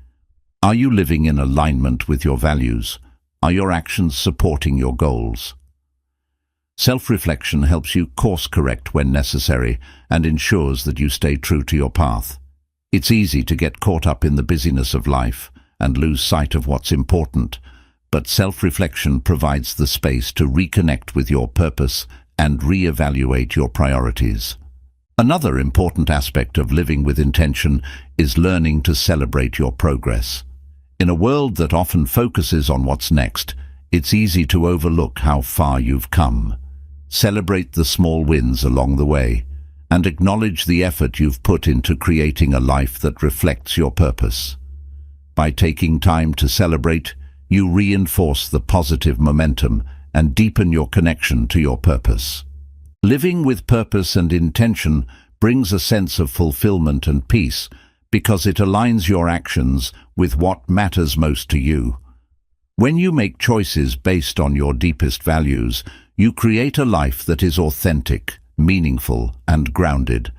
Are you living in alignment with your values? Are your actions supporting your goals? Self-reflection helps you course-correct when necessary and ensures that you stay true to your path. It's easy to get caught up in the busyness of life and lose sight of what's important, but self-reflection provides the space to reconnect with your purpose and re-evaluate your priorities. Another important aspect of living with intention is learning to celebrate your progress. In a world that often focuses on what's next, it's easy to overlook how far you've come. Celebrate the small wins along the way, and acknowledge the effort you've put into creating a life that reflects your purpose. By taking time to celebrate, you reinforce the positive momentum and deepen your connection to your purpose. Living with purpose and intention brings a sense of fulfillment and peace because it aligns your actions with what matters most to you. When you make choices based on your deepest values, you create a life that is authentic, meaningful, and grounded.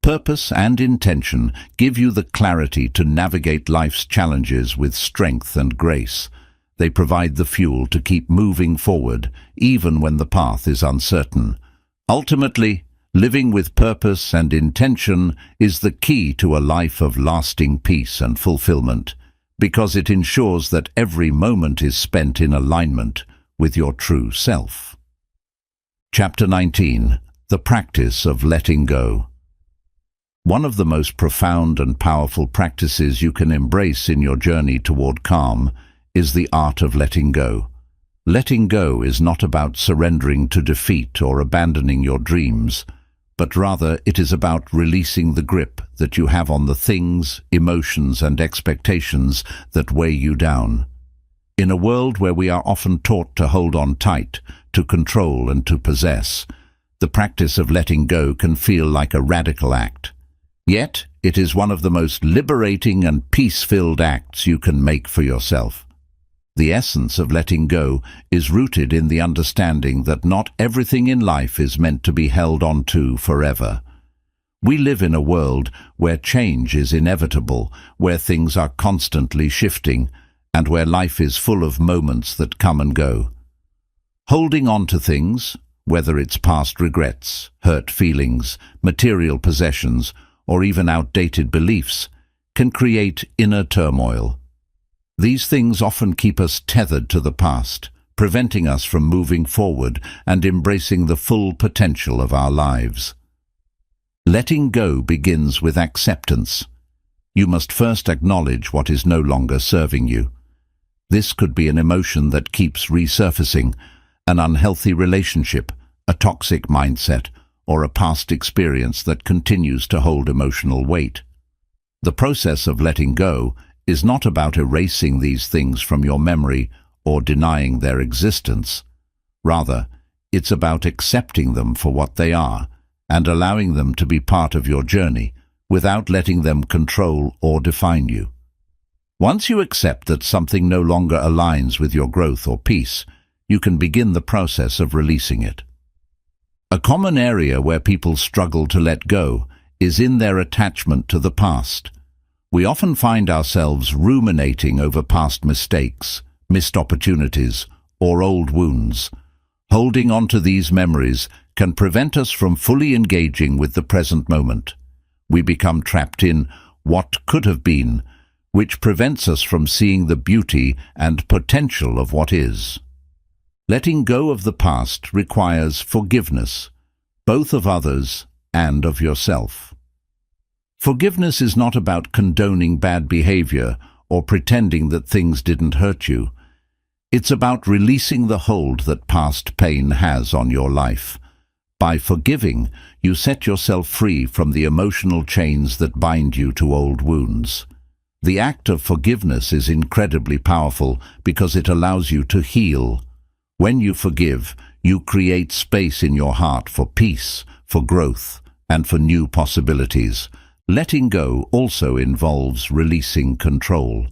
Purpose and intention give you the clarity to navigate life's challenges with strength and grace. They provide the fuel to keep moving forward, even when the path is uncertain. Ultimately, living with purpose and intention is the key to a life of lasting peace and fulfillment. because it ensures that every moment is spent in alignment with your true self. Chapter 19. The Practice of Letting Go. One of the most profound and powerful practices you can embrace in your journey toward calm is the art of letting go. Letting go is not about surrendering to defeat or abandoning your dreams, but rather it is about releasing the grip that you have on the things, emotions, and expectations that weigh you down. In a world where we are often taught to hold on tight, to control and to possess, the practice of letting go can feel like a radical act. Yet, it is one of the most liberating and peace-filled acts you can make for yourself. The essence of letting go is rooted in the understanding that not everything in life is meant to be held on to forever. We live in a world where change is inevitable, where things are constantly shifting, and where life is full of moments that come and go. Holding on to things, whether it's past regrets, hurt feelings, material possessions, or even outdated beliefs, can create inner turmoil. These things often keep us tethered to the past, preventing us from moving forward and embracing the full potential of our lives. Letting go begins with acceptance. You must first acknowledge what is no longer serving you. This could be an emotion that keeps resurfacing, an unhealthy relationship, a toxic mindset, or a past experience that continues to hold emotional weight. The process of letting go is not about erasing these things from your memory or denying their existence. Rather, it's about accepting them for what they are and allowing them to be part of your journey without letting them control or define you. Once you accept that something no longer aligns with your growth or peace, you can begin the process of releasing it. A common area where people struggle to let go is in their attachment to the past. We often find ourselves ruminating over past mistakes, missed opportunities, or old wounds. Holding on to these memories can prevent us from fully engaging with the present moment. We become trapped in what could have been, which prevents us from seeing the beauty and potential of what is. Letting go of the past requires forgiveness, both of others and of yourself. Forgiveness is not about condoning bad behavior or pretending that things didn't hurt you. It's about releasing the hold that past pain has on your life. By forgiving, you set yourself free from the emotional chains that bind you to old wounds. The act of forgiveness is incredibly powerful because it allows you to heal. When you forgive, you create space in your heart for peace, for growth, and for new possibilities. Letting go also involves releasing control.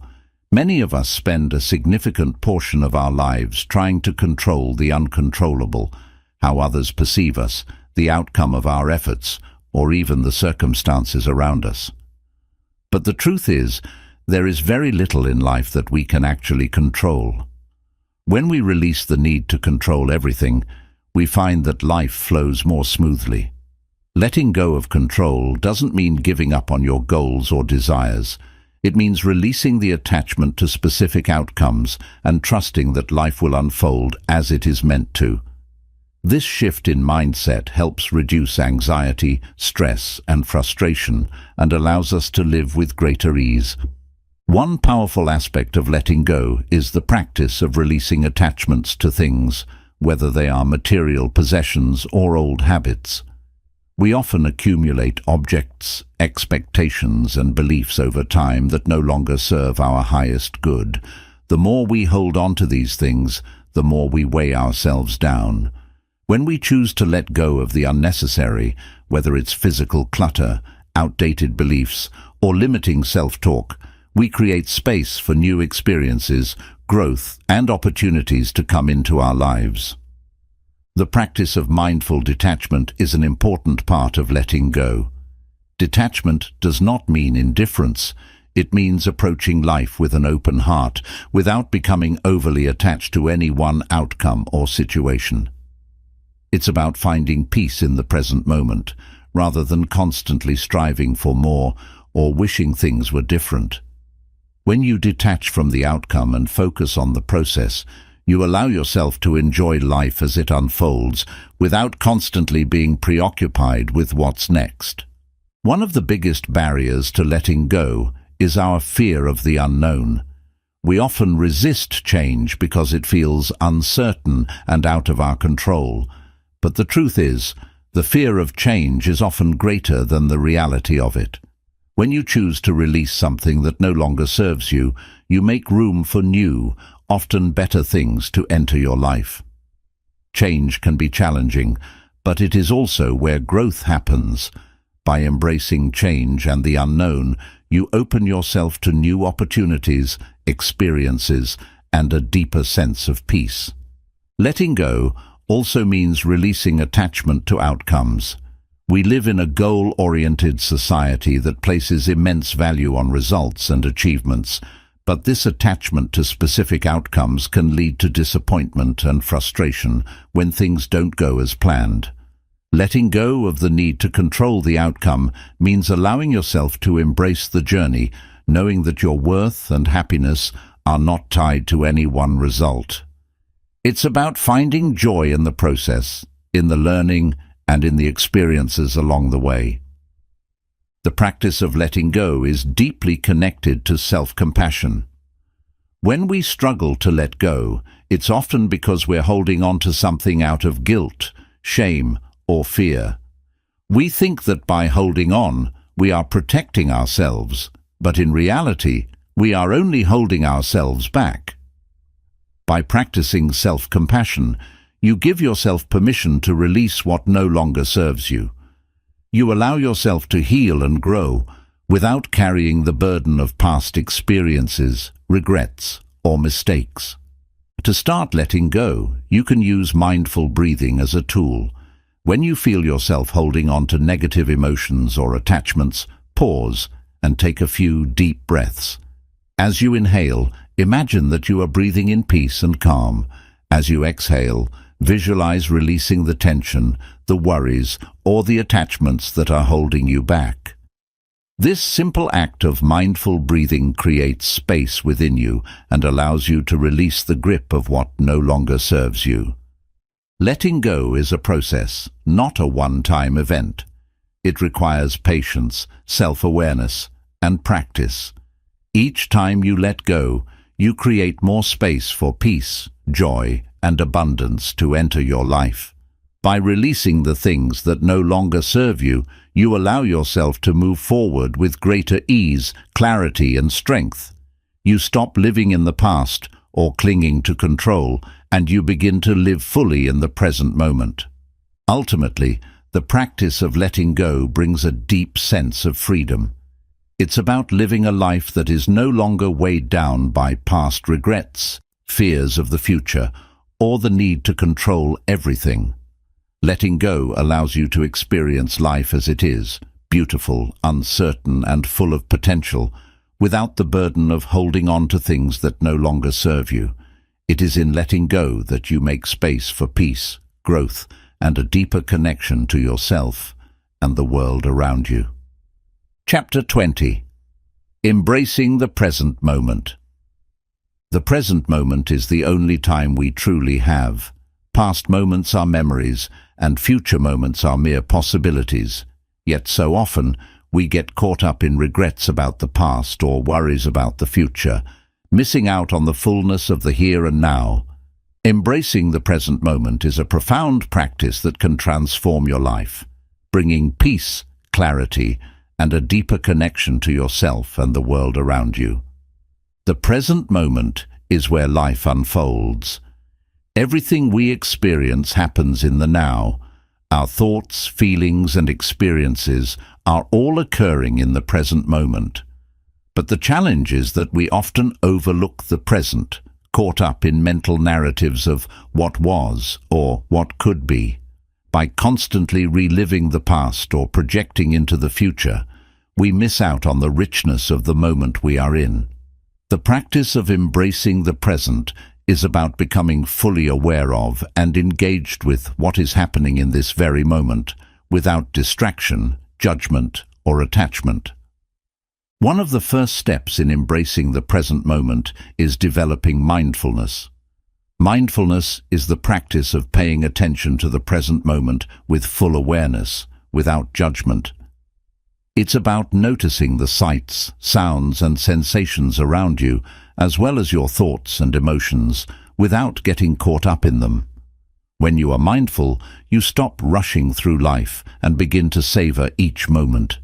Many of us spend a significant portion of our lives trying to control the uncontrollable, how others perceive us, the outcome of our efforts, or even the circumstances around us. But the truth is, there is very little in life that we can actually control. When we release the need to control everything, we find that life flows more smoothly. Letting go of control doesn't mean giving up on your goals or desires. It means releasing the attachment to specific outcomes and trusting that life will unfold as it is meant to. This shift in mindset helps reduce anxiety, stress, and frustration and allows us to live with greater ease. One powerful aspect of letting go is the practice of releasing attachments to things, whether they are material possessions or old habits. We often accumulate objects, expectations, and beliefs over time that no longer serve our highest good. The more we hold on to these things, the more we weigh ourselves down. When we choose to let go of the unnecessary, whether it's physical clutter, outdated beliefs, or limiting self-talk, we create space for new experiences, growth, and opportunities to come into our lives. The practice of mindful detachment is an important part of letting go. Detachment does not mean indifference. It means approaching life with an open heart, without becoming overly attached to any one outcome or situation. It's about finding peace in the present moment, rather than constantly striving for more or wishing things were different. When you detach from the outcome and focus on the process, you allow yourself to enjoy life as it unfolds without constantly being preoccupied with what's next. One of the biggest barriers to letting go is our fear of the unknown. We often resist change because it feels uncertain and out of our control. But the truth is, the fear of change is often greater than the reality of it. When you choose to release something that no longer serves you, you make room for new, often better things to enter your life. Change can be challenging, but it is also where growth happens. By embracing change and the unknown, you open yourself to new opportunities, experiences, and a deeper sense of peace. Letting go also means releasing attachment to outcomes. We live in a goal-oriented society that places immense value on results and achievements, but this attachment to specific outcomes can lead to disappointment and frustration when things don't go as planned. Letting go of the need to control the outcome means allowing yourself to embrace the journey, knowing that your worth and happiness are not tied to any one result. It's about finding joy in the process, in the learning, and in the experiences along the way. The practice of letting go is deeply connected to self-compassion. When we struggle to let go, it's often because we're holding on to something out of guilt, shame, or fear. We think that by holding on, we are protecting ourselves, but in reality, we are only holding ourselves back. By practicing self-compassion, you give yourself permission to release what no longer serves you. You allow yourself to heal and grow without carrying the burden of past experiences, regrets, or mistakes. To start letting go, you can use mindful breathing as a tool. When you feel yourself holding on to negative emotions or attachments, pause and take a few deep breaths. As you inhale, imagine that you are breathing in peace and calm. As you exhale, visualize releasing the tension, the worries, or the attachments that are holding you back. This simple act of mindful breathing creates space within you and allows you to release the grip of what no longer serves you. Letting go is a process, not a one-time event. It requires patience, self-awareness, and practice. Each time you let go, you create more space for peace, joy, and abundance to enter your life. By releasing the things that no longer serve you, you allow yourself to move forward with greater ease, clarity, and strength. You stop living in the past or clinging to control, and you begin to live fully in the present moment. Ultimately, the practice of letting go brings a deep sense of freedom. It's about living a life that is no longer weighed down by past regrets, fears of the future, or the need to control everything. Letting go allows you to experience life as it is, beautiful, uncertain, and full of potential, without the burden of holding on to things that no longer serve you. It is in letting go that you make space for peace, growth, and a deeper connection to yourself and the world around you. Chapter 20. Embracing the present moment. The present moment is the only time we truly have. Past moments are memories, and future moments are mere possibilities. Yet so often, we get caught up in regrets about the past or worries about the future, missing out on the fullness of the here and now. Embracing the present moment is a profound practice that can transform your life, bringing peace, clarity, and a deeper connection to yourself and the world around you. The present moment is where life unfolds. Everything we experience happens in the now. Our thoughts, feelings, and experiences are all occurring in the present moment. But the challenge is that we often overlook the present, caught up in mental narratives of what was or what could be. By constantly reliving the past or projecting into the future, we miss out on the richness of the moment we are in. The practice of embracing the present is about becoming fully aware of and engaged with what is happening in this very moment, without distraction, judgment, or attachment. One of the first steps in embracing the present moment is developing mindfulness. Mindfulness is the practice of paying attention to the present moment with full awareness, without judgment. It's about noticing the sights, sounds, and sensations around you, as well as your thoughts and emotions, without getting caught up in them. When you are mindful, you stop rushing through life and begin to savor each moment.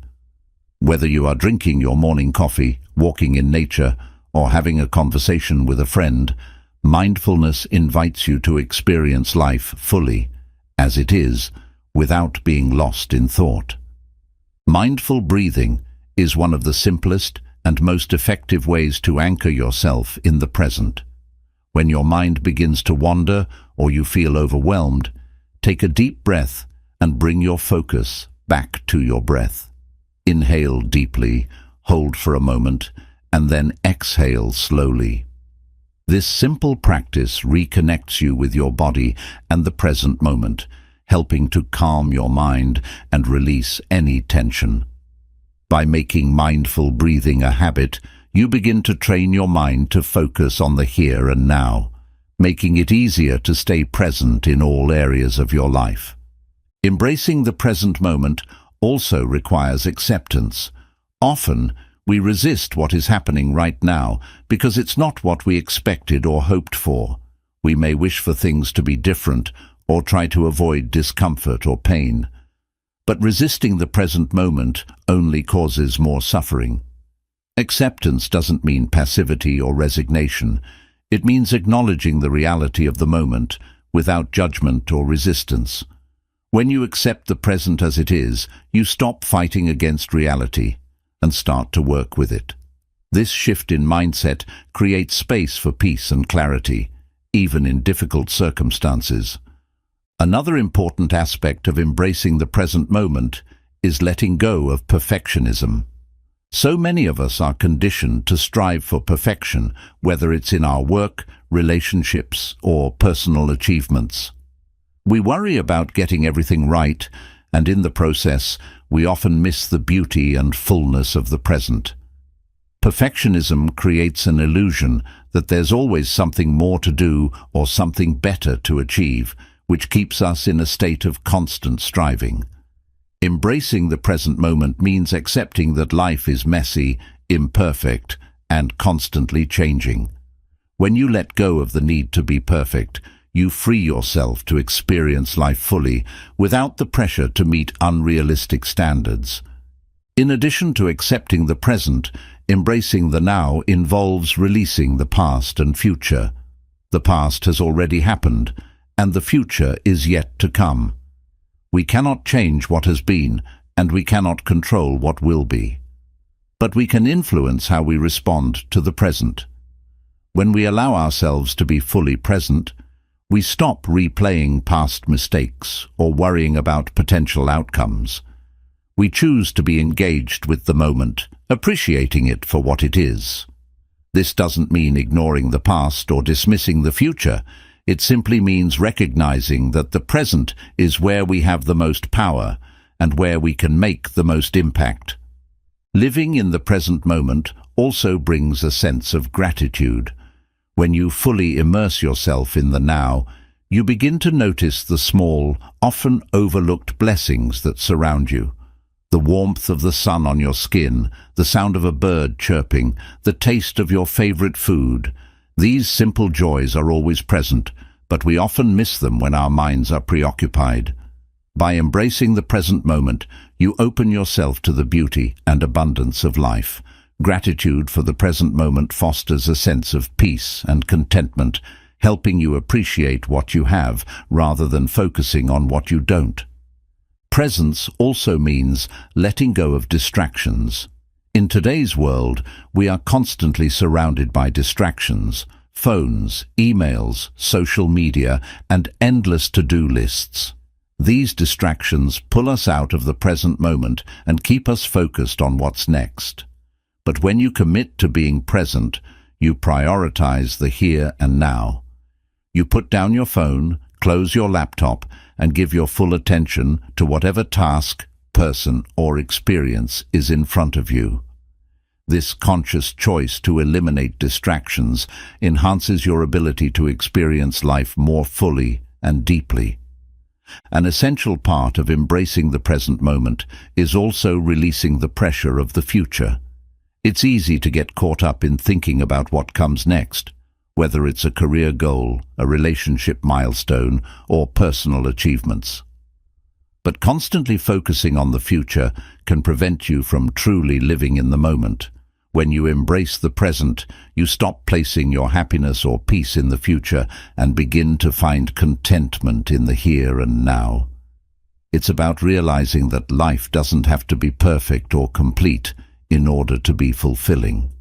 Whether you are drinking your morning coffee, walking in nature, or having a conversation with a friend, mindfulness invites you to experience life fully, as it is, without being lost in thought. Mindful breathing is one of the simplest and most effective ways to anchor yourself in the present. When your mind begins to wander or you feel overwhelmed, take a deep breath and bring your focus back to your breath. Inhale deeply, hold for a moment, and then exhale slowly. This simple practice reconnects you with your body and the present moment, helping to calm your mind and release any tension. By making mindful breathing a habit, you begin to train your mind to focus on the here and now, making it easier to stay present in all areas of your life. Embracing the present moment also requires acceptance. Often, we resist what is happening right now because it's not what we expected or hoped for. We may wish for things to be different or try to avoid discomfort or pain. But resisting the present moment only causes more suffering. Acceptance doesn't mean passivity or resignation. It means acknowledging the reality of the moment without judgment or resistance. When you accept the present as it is, you stop fighting against reality and start to work with it. This shift in mindset creates space for peace and clarity, even in difficult circumstances. Another important aspect of embracing the present moment is letting go of perfectionism. So many of us are conditioned to strive for perfection, whether it's in our work, relationships, or personal achievements. We worry about getting everything right, and in the process, we often miss the beauty and fullness of the present. Perfectionism creates an illusion that there's always something more to do or something better to achieve, which keeps us in a state of constant striving. Embracing the present moment means accepting that life is messy, imperfect, and constantly changing. When you let go of the need to be perfect, you free yourself to experience life fully without the pressure to meet unrealistic standards. In addition to accepting the present, embracing the now involves releasing the past and future. The past has already happened, and the future is yet to come. We cannot change what has been, and we cannot control what will be. But we can influence how we respond to the present. When we allow ourselves to be fully present, we stop replaying past mistakes or worrying about potential outcomes. We choose to be engaged with the moment, appreciating it for what it is. This doesn't mean ignoring the past or dismissing the future. It simply means recognizing that the present is where we have the most power and where we can make the most impact. Living in the present moment also brings a sense of gratitude. When you fully immerse yourself in the now, you begin to notice the small, often overlooked blessings that surround you. The warmth of the sun on your skin, the sound of a bird chirping, the taste of your favorite food. These simple joys are always present, but we often miss them when our minds are preoccupied. By embracing the present moment, you open yourself to the beauty and abundance of life. Gratitude for the present moment fosters a sense of peace and contentment, helping you appreciate what you have rather than focusing on what you don't. Presence also means letting go of distractions. In today's world, we are constantly surrounded by distractions: phones, emails, social media, and endless to-do lists. These distractions pull us out of the present moment and keep us focused on what's next. But when you commit to being present, you prioritize the here and now. You put down your phone, close your laptop, and give your full attention to whatever task, person, or experience is in front of you. This conscious choice to eliminate distractions enhances your ability to experience life more fully and deeply. An essential part of embracing the present moment is also releasing the pressure of the future. It's easy to get caught up in thinking about what comes next, whether it's a career goal, a relationship milestone, or personal achievements. But constantly focusing on the future can prevent you from truly living in the moment. When you embrace the present, you stop placing your happiness or peace in the future and begin to find contentment in the here and now. It's about realizing that life doesn't have to be perfect or complete in order to be fulfilling.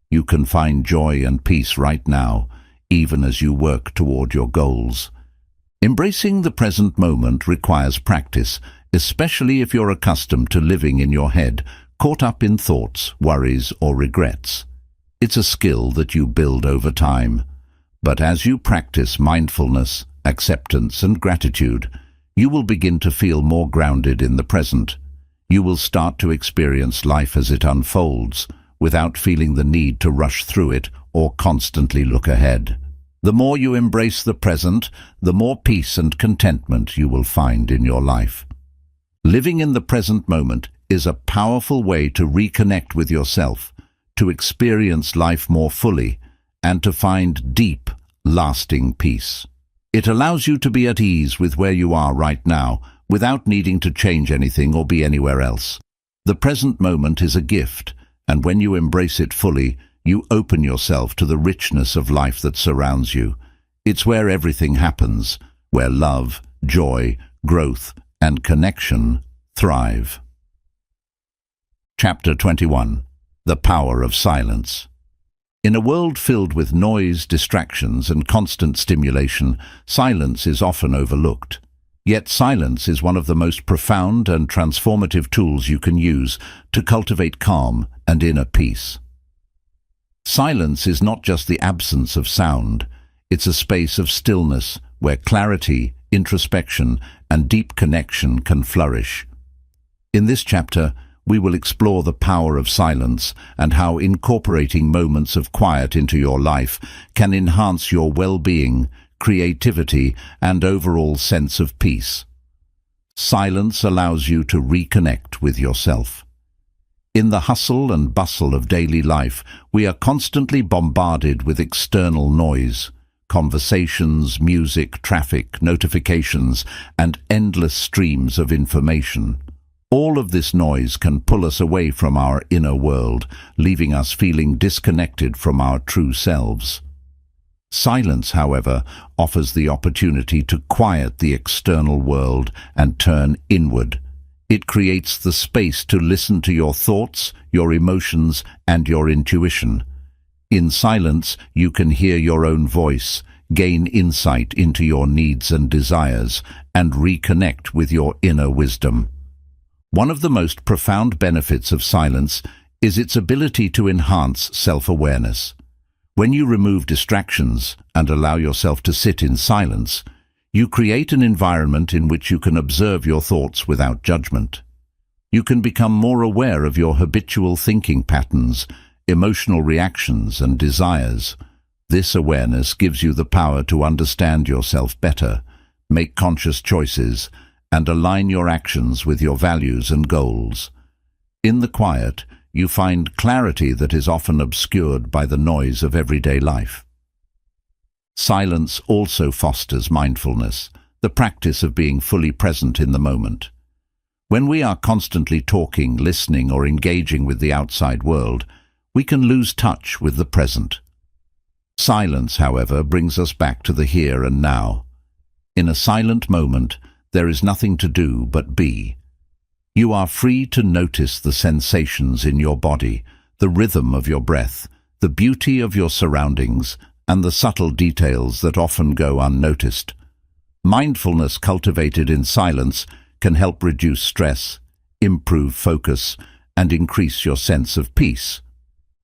You can find joy and peace right now, even as you work toward your goals. Embracing the present moment requires practice, especially if you're accustomed to living in your head, caught up in thoughts, worries, or regrets. It's a skill that you build over time. But as you practice mindfulness, acceptance, and gratitude, you will begin to feel more grounded in the present. You will start to experience life as it unfolds, without feeling the need to rush through it or constantly look ahead. The more you embrace the present, the more peace and contentment you will find in your life. Living in the present moment is a powerful way to reconnect with yourself, to experience life more fully, and to find deep, lasting peace. It allows you to be at ease with where you are right now, without needing to change anything or be anywhere else. The present moment is a gift, and when you embrace it fully, you open yourself to the richness of life that surrounds you. It's where everything happens, where love, joy, growth, and connection thrive. Chapter 21. The Power of Silence. In a world filled with noise, distractions, and constant stimulation, silence is often overlooked. Yet silence is one of the most profound and transformative tools you can use to cultivate calm and inner peace. Silence is not just the absence of sound, it's a space of stillness where clarity, introspection, and deep connection can flourish. In this chapter, we will explore the power of silence and how incorporating moments of quiet into your life can enhance your well-being, creativity, and overall sense of peace. Silence allows you to reconnect with yourself. In the hustle and bustle of daily life, we are constantly bombarded with external noise, conversations, music, traffic, notifications, and endless streams of information. All of this noise can pull us away from our inner world, leaving us feeling disconnected from our true selves. Silence, however, offers the opportunity to quiet the external world and turn inward. It creates the space to listen to your thoughts, your emotions, and your intuition. In silence, you can hear your own voice, gain insight into your needs and desires, and reconnect with your inner wisdom. One of the most profound benefits of silence is its ability to enhance self-awareness. When you remove distractions and allow yourself to sit in silence, you create an environment in which you can observe your thoughts without judgment. You can become more aware of your habitual thinking patterns, emotional reactions, and desires. This awareness gives you the power to understand yourself better, make conscious choices, and align your actions with your values and goals. In the quiet, you find clarity that is often obscured by the noise of everyday life. Silence also fosters mindfulness, the practice of being fully present in the moment. When we are constantly talking, listening, or engaging with the outside world, we can lose touch with the present. Silence, however, brings us back to the here and now. In a silent moment, there is nothing to do but be. You are free to notice the sensations in your body, the rhythm of your breath, the beauty of your surroundings, and the subtle details that often go unnoticed. Mindfulness cultivated in silence can help reduce stress, improve focus, and increase your sense of peace.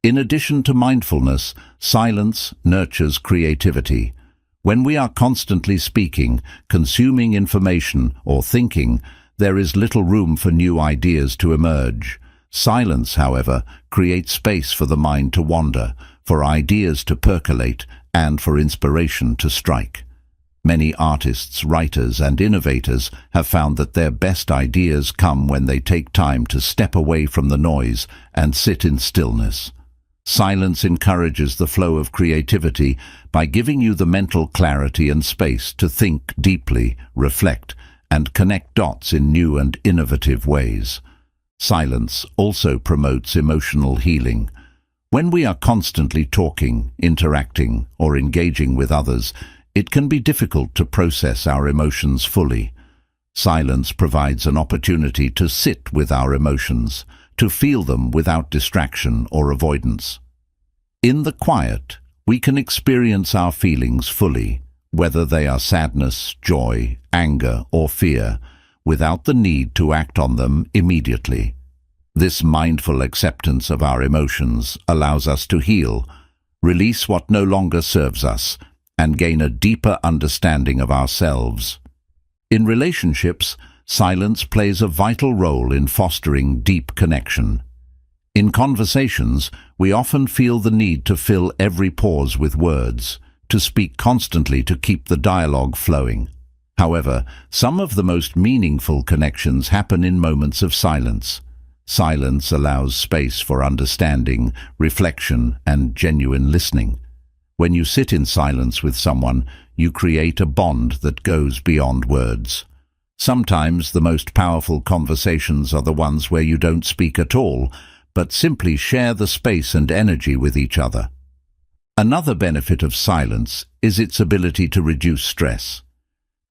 In addition to mindfulness, silence nurtures creativity. When we are constantly speaking, consuming information, or thinking, there is little room for new ideas to emerge. Silence, however, creates space for the mind to wander, for ideas to percolate, and for inspiration to strike. Many artists, writers, and innovators have found that their best ideas come when they take time to step away from the noise and sit in stillness. Silence encourages the flow of creativity by giving you the mental clarity and space to think deeply, reflect, and connect dots in new and innovative ways. Silence also promotes emotional healing. When we are constantly talking, interacting, or engaging with others, it can be difficult to process our emotions fully. Silence provides an opportunity to sit with our emotions, to feel them without distraction or avoidance. In the quiet, we can experience our feelings fully, whether they are sadness, joy, anger, or fear, without the need to act on them immediately. This mindful acceptance of our emotions allows us to heal, release what no longer serves us, and gain a deeper understanding of ourselves. In relationships, silence plays a vital role in fostering deep connection. In conversations, we often feel the need to fill every pause with words, to speak constantly to keep the dialogue flowing. However, some of the most meaningful connections happen in moments of silence. Silence allows space for understanding, reflection, and genuine listening. When you sit in silence with someone, you create a bond that goes beyond words. Sometimes the most powerful conversations are the ones where you don't speak at all, but simply share the space and energy with each other. Another benefit of silence is its ability to reduce stress.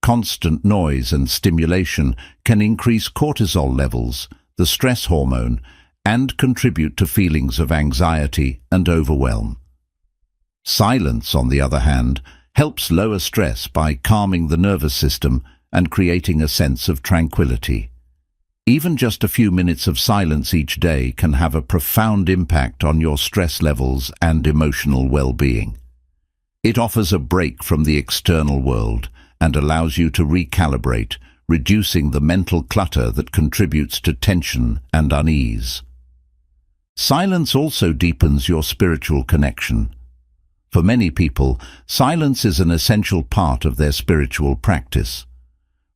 Constant noise and stimulation can increase cortisol levels, the stress hormone, and contribute to feelings of anxiety and overwhelm. Silence, on the other hand, helps lower stress by calming the nervous system and creating a sense of tranquility. Even just a few minutes of silence each day can have a profound impact on your stress levels and emotional well-being. It offers a break from the external world and allows you to recalibrate, reducing the mental clutter that contributes to tension and unease. Silence also deepens your spiritual connection. For many people, silence is an essential part of their spiritual practice.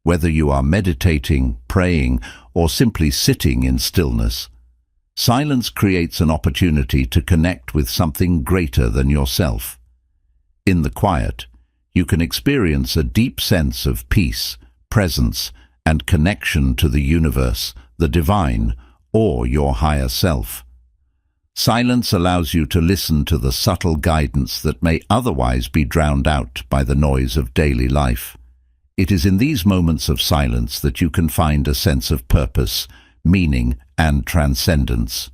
Whether you are meditating, praying, or simply sitting in stillness, silence creates an opportunity to connect with something greater than yourself. In the quiet, you can experience a deep sense of peace, presence, and connection to the universe, the divine, or your higher self. Silence allows you to listen to the subtle guidance that may otherwise be drowned out by the noise of daily life. It is in these moments of silence that you can find a sense of purpose, meaning, and transcendence.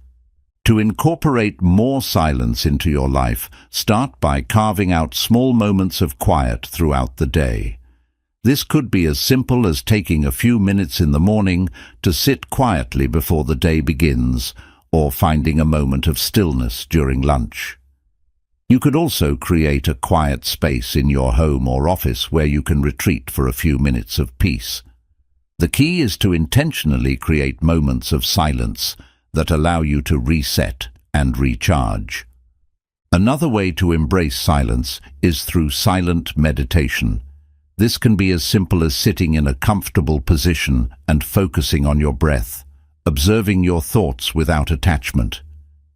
To incorporate more silence into your life, start by carving out small moments of quiet throughout the day. This could be as simple as taking a few minutes in the morning to sit quietly before the day begins, or finding a moment of stillness during lunch. You could also create a quiet space in your home or office where you can retreat for a few minutes of peace. The key is to intentionally create moments of silence that allow you to reset and recharge. Another way to embrace silence is through silent meditation. This can be as simple as sitting in a comfortable position and focusing on your breath, observing your thoughts without attachment.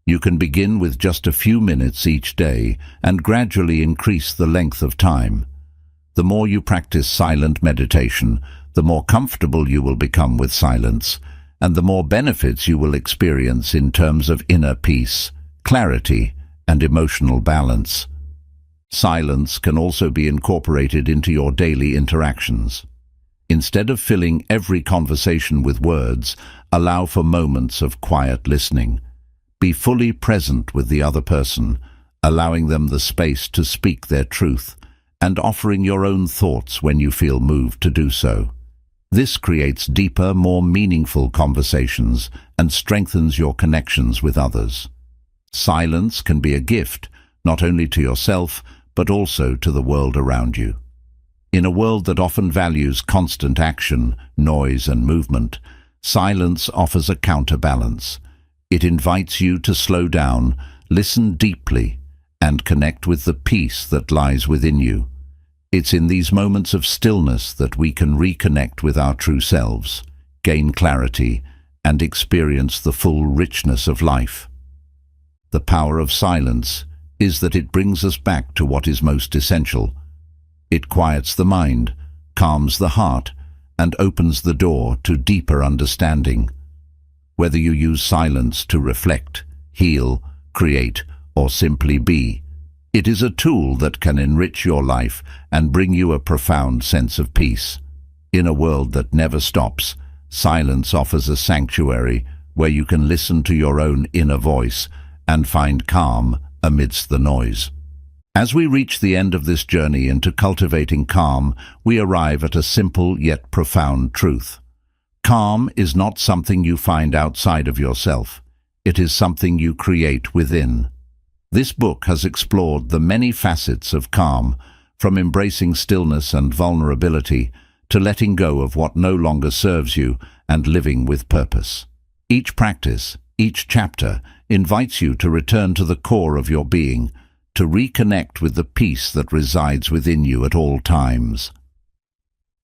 You can begin with just a few minutes each day and gradually increase the length of time. The more you practice silent meditation, the more comfortable you will become with silence, and the more benefits you will experience in terms of inner peace, clarity, and emotional balance. Silence can also be incorporated into your daily interactions. Instead of filling every conversation with words, allow for moments of quiet listening. Be fully present with the other person, allowing them the space to speak their truth, and offering your own thoughts when you feel moved to do so. This creates deeper, more meaningful conversations and strengthens your connections with others. Silence can be a gift, not only to yourself, but also to the world around you. In a world that often values constant action, noise, and movement, silence offers a counterbalance. It invites you to slow down, listen deeply, and connect with the peace that lies within you. It's in these moments of stillness that we can reconnect with our true selves, gain clarity, and experience the full richness of life. The power of silence is that it brings us back to what is most essential. It quiets the mind, calms the heart, and opens the door to deeper understanding. Whether you use silence to reflect, heal, create, or simply be, it is a tool that can enrich your life and bring you a profound sense of peace. In a world that never stops, silence offers a sanctuary where you can listen to your own inner voice and find calm amidst the noise. As we reach the end of this journey into cultivating calm, we arrive at a simple yet profound truth. Calm is not something you find outside of yourself. It is something you create within. This book has explored the many facets of calm, from embracing stillness and vulnerability to letting go of what no longer serves you and living with purpose. Each practice, each chapter, invites you to return to the core of your being, to reconnect with the peace that resides within you at all times.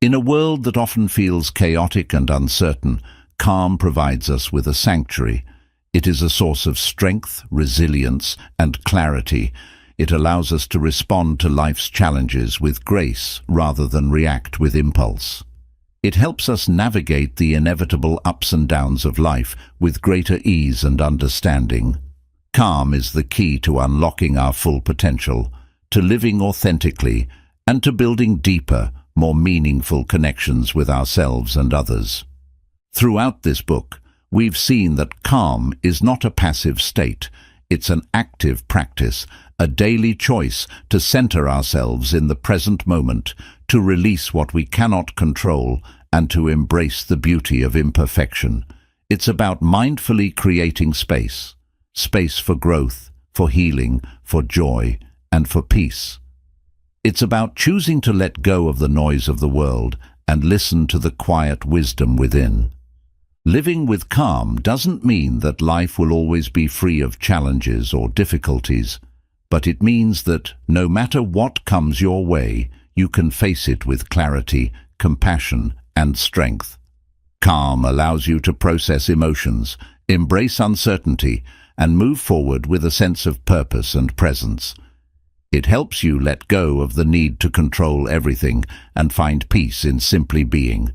In a world that often feels chaotic and uncertain, calm provides us with a sanctuary. It is a source of strength, resilience, and clarity. It allows us to respond to life's challenges with grace rather than react with impulse. It helps us navigate the inevitable ups and downs of life with greater ease and understanding. Calm is the key to unlocking our full potential, to living authentically, and to building deeper, more meaningful connections with ourselves and others. Throughout this book, we've seen that calm is not a passive state. It's an active practice, a daily choice to center ourselves in the present moment, to release what we cannot control, and to embrace the beauty of imperfection. It's about mindfully creating space for growth, for healing, for joy, and for peace. It's about choosing to let go of the noise of the world and listen to the quiet wisdom within. Living with calm doesn't mean that life will always be free of challenges or difficulties, but it means that no matter what comes your way, you can face it with clarity, compassion, and strength. Calm allows you to process emotions, embrace uncertainty, and move forward with a sense of purpose and presence. It helps you let go of the need to control everything and find peace in simply being.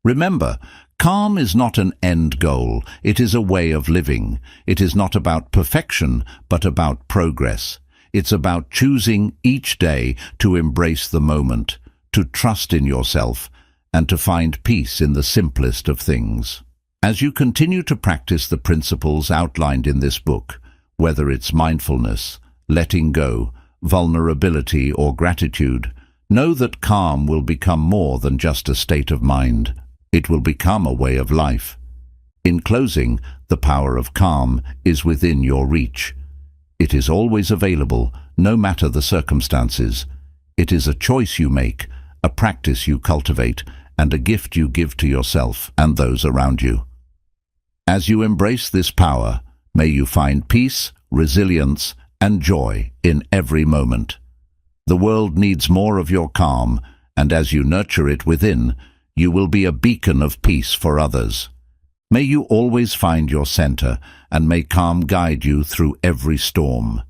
Remember, calm is not an end goal, it is a way of living. It is not about perfection, but about progress. It's about choosing each day to embrace the moment, to trust in yourself, and to find peace in the simplest of things. As you continue to practice the principles outlined in this book, whether it's mindfulness, letting go, vulnerability, or gratitude, know that calm will become more than just a state of mind. It will become a way of life. In closing, the power of calm is within your reach. It is always available, no matter the circumstances. It is a choice you make, a practice you cultivate, and a gift you give to yourself and those around you. As you embrace this power, may you find peace, resilience, and joy in every moment. The world needs more of your calm, and as you nurture it within, you will be a beacon of peace for others. May you always find your center, and may calm guide you through every storm.